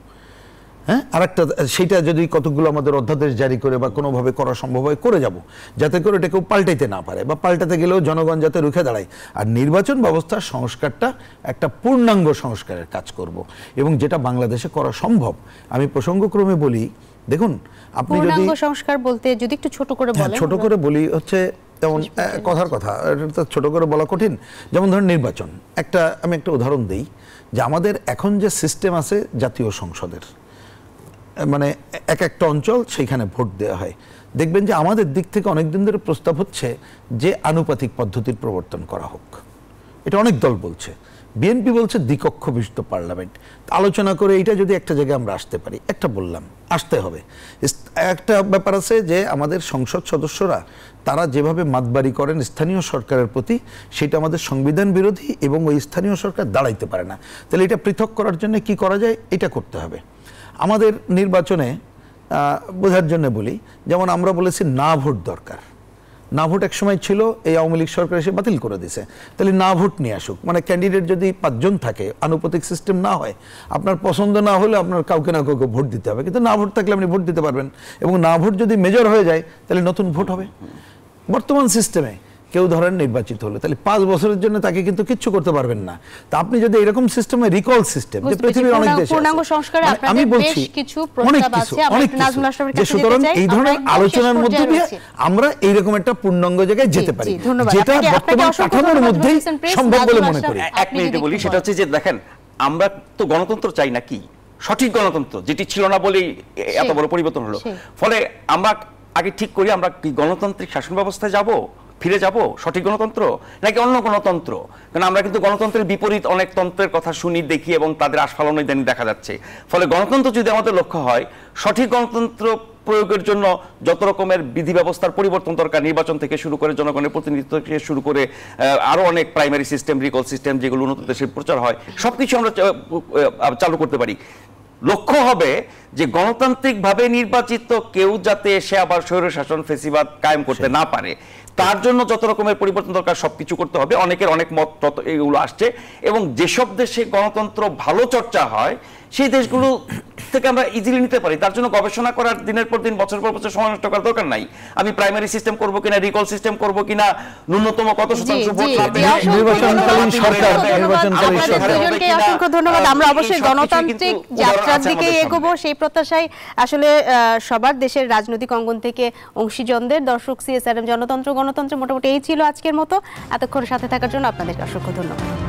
হ্যাঁ, আর একটা, সেটা যদি কতগুলো আমাদের অধ্যাদেশ জারি করে বা কোনোভাবে করা সম্ভব হয় করে যাব, যাতে করে এটা কেউ পাল্টাইতে না পারে, বা পাল্টাতে গেলেও জনগণ যাতে রুখে দাঁড়ায়। আর নির্বাচন ব্যবস্থার সংস্কারটা একটা পূর্ণাঙ্গ সংস্কারের কাজ করব, এবং যেটা বাংলাদেশে করা সম্ভব। আমি প্রসঙ্গক্রমে বলি, দেখুন আপনি যদি সংস্কার বলতে যদি একটু ছোট করে বলেন। ছোট করে বলি হচ্ছে, যেমন কথার কথা, এটা ছোট করে বলা কঠিন। যেমন ধরুন নির্বাচন, আমি একটা উদাহরণ দিই, যে আমাদের এখন যে সিস্টেম আছে জাতীয় সংসদের, মানে এক একটা অঞ্চল সেইখানে ভোট দেওয়া হয়, দেখবেন যে আমাদের দিক থেকে অনেকদিন ধরে প্রস্তাব হচ্ছে যে আনুপাতিক পদ্ধতির প্রবর্তন করা হোক। এটা অনেক দল বলছে, বিএনপি বলছে দ্বিকক্ষ বিশিষ্ট পার্লামেন্ট। আলোচনা করে এইটা যদি একটা জায়গায় আমরা আসতে পারি, একটা বললাম আসতে হবে। একটা ব্যাপার আছে যে আমাদের সংসদ সদস্যরা তারা যেভাবে মাতবাড়ি করেন স্থানীয় সরকারের প্রতি, সেটা আমাদের সংবিধান বিরোধী, এবং ওই স্থানীয় সরকার দাঁড়াইতে পারে না। তাহলে এটা পৃথক করার জন্য কি করা যায়, এটা করতে হবে। আমাদের নির্বাচনে বোঝার জন্য বলি, যেমন আমরা বলেছি না ভোট দরকার। না ভোট এক সময় ছিল, এই আওয়ামী লীগ সরকার এসে বাতিল করে দিয়েছে। তাহলে না ভোট নিয়ে আসুক, মানে ক্যান্ডিডেট যদি 5 জন থাকে, আনুপাতিক সিস্টেম না হয়, আপনার পছন্দ না হলে আপনার কাউকে না কাউকে ভোট দিতে হবে, কিন্তু না ভোট থাকলে আপনি ভোট দিতে পারবেন। এবং না ভোট যদি মেজর হয়ে যায়, তাহলে নতুন ভোট হবে। বর্তমান সিস্টেমে কেউ ধরেন নির্বাচিত হলো, তাহলে 5 বছরের জন্য তাকে কিন্তু কিচ্ছু করতে পারবেন না। তা আপনি যদি এরকম সিস্টেমে রিকল সিস্টেম, যে পৃথিবীর অনেক দেশে আছে, আমি বলছি অনেক কিছু, সুতরাং এই ধরনের আলোচনার মধ্যে দিয়ে আমরা এইরকম একটা পূর্ণাঙ্গ জায়গায় যেতে পারি, যেটা বর্তমান কাঠামোর মধ্যেই সম্ভব বলে মনে করি। এক মিনিটে বলি, সেটা হচ্ছে যে দেখেন, আমরা তো গণতন্ত্র চাই না, কি সঠিক গণতন্ত্র, যেটি ছিল না বলেই এত বড় পরিবর্তন হলো। ফলে আমরা আগে ঠিক করি আমরা কি গণতান্ত্রিক শাসন ব্যবস্থায় যাব, ফিরে যাব সঠিক গণতন্ত্র, নাকি অন্য গণতন্ত্র? কারণ আমরা কিন্তু গণতন্ত্রের বিপরীত অনেক তন্ত্রের কথা শুনি, দেখি, এবং তাদের আস্ফালন ইদানিং দেখা যাচ্ছে। ফলে গণতন্ত্র যদি আমাদের লক্ষ্য হয়, সঠিক গণতন্ত্র প্রয়োগের জন্য যত রকমের বিধি ব্যবস্থার পরিবর্তন দরকার, নির্বাচন থেকে শুরু করে জনগণের প্রতিনিধিত্ব থেকে শুরু করে আরো অনেক প্রাইমারি সিস্টেম, রিকল সিস্টেম, যেগুলো উন্নত দেশে প্রচার হয়, সবকিছু আমরা চালু করতে পারি। লক্ষ্য হবে যে গণতান্ত্রিকভাবে নির্বাচিত কেউ যাতে এসে আবার স্বৈরশাসন ফেসিবাদ কায়েম করতে না পারে, তার জন্য যত রকমের পরিবর্তন দরকার সবকিছু করতে হবে। অনেকের অনেক মত তত এগুলো আসছে, এবং যেসব দেশে গণতন্ত্র ভালো চর্চা হয় সেই দেশগুলো থেকে আমরা ইজিলি নিতে পারি। তার জন্য গবেষণা করার দিনের পর দিন, বছর পর বছর সময় নষ্ট করার দরকার নাই। আমি প্রাইমারি সিস্টেম করব কিনা, রিকল সিস্টেম করব কিনা, ন্যূনতম কত শতাংশ ভোট পাবে, নির্বাচনকালীন সরকার, নির্বাচনকালীন সরকার। অসংখ্য ধন্যবাদ। আমরা অবশ্যই গণতান্ত্রিক যাত্রার দিকে এগোবো, সেই প্রত্যাশায় আসলে সবার দেশের রাজনৈতিক অঙ্গন থেকে অংশীজনদের। দর্শক, CSRM জনতন্ত্র গণতন্ত্র মোটামুটি এই ছিল আজকের মতো। এতক্ষণ সাথে থাকার জন্য আপনাদেরকে অসংখ্য ধন্যবাদ।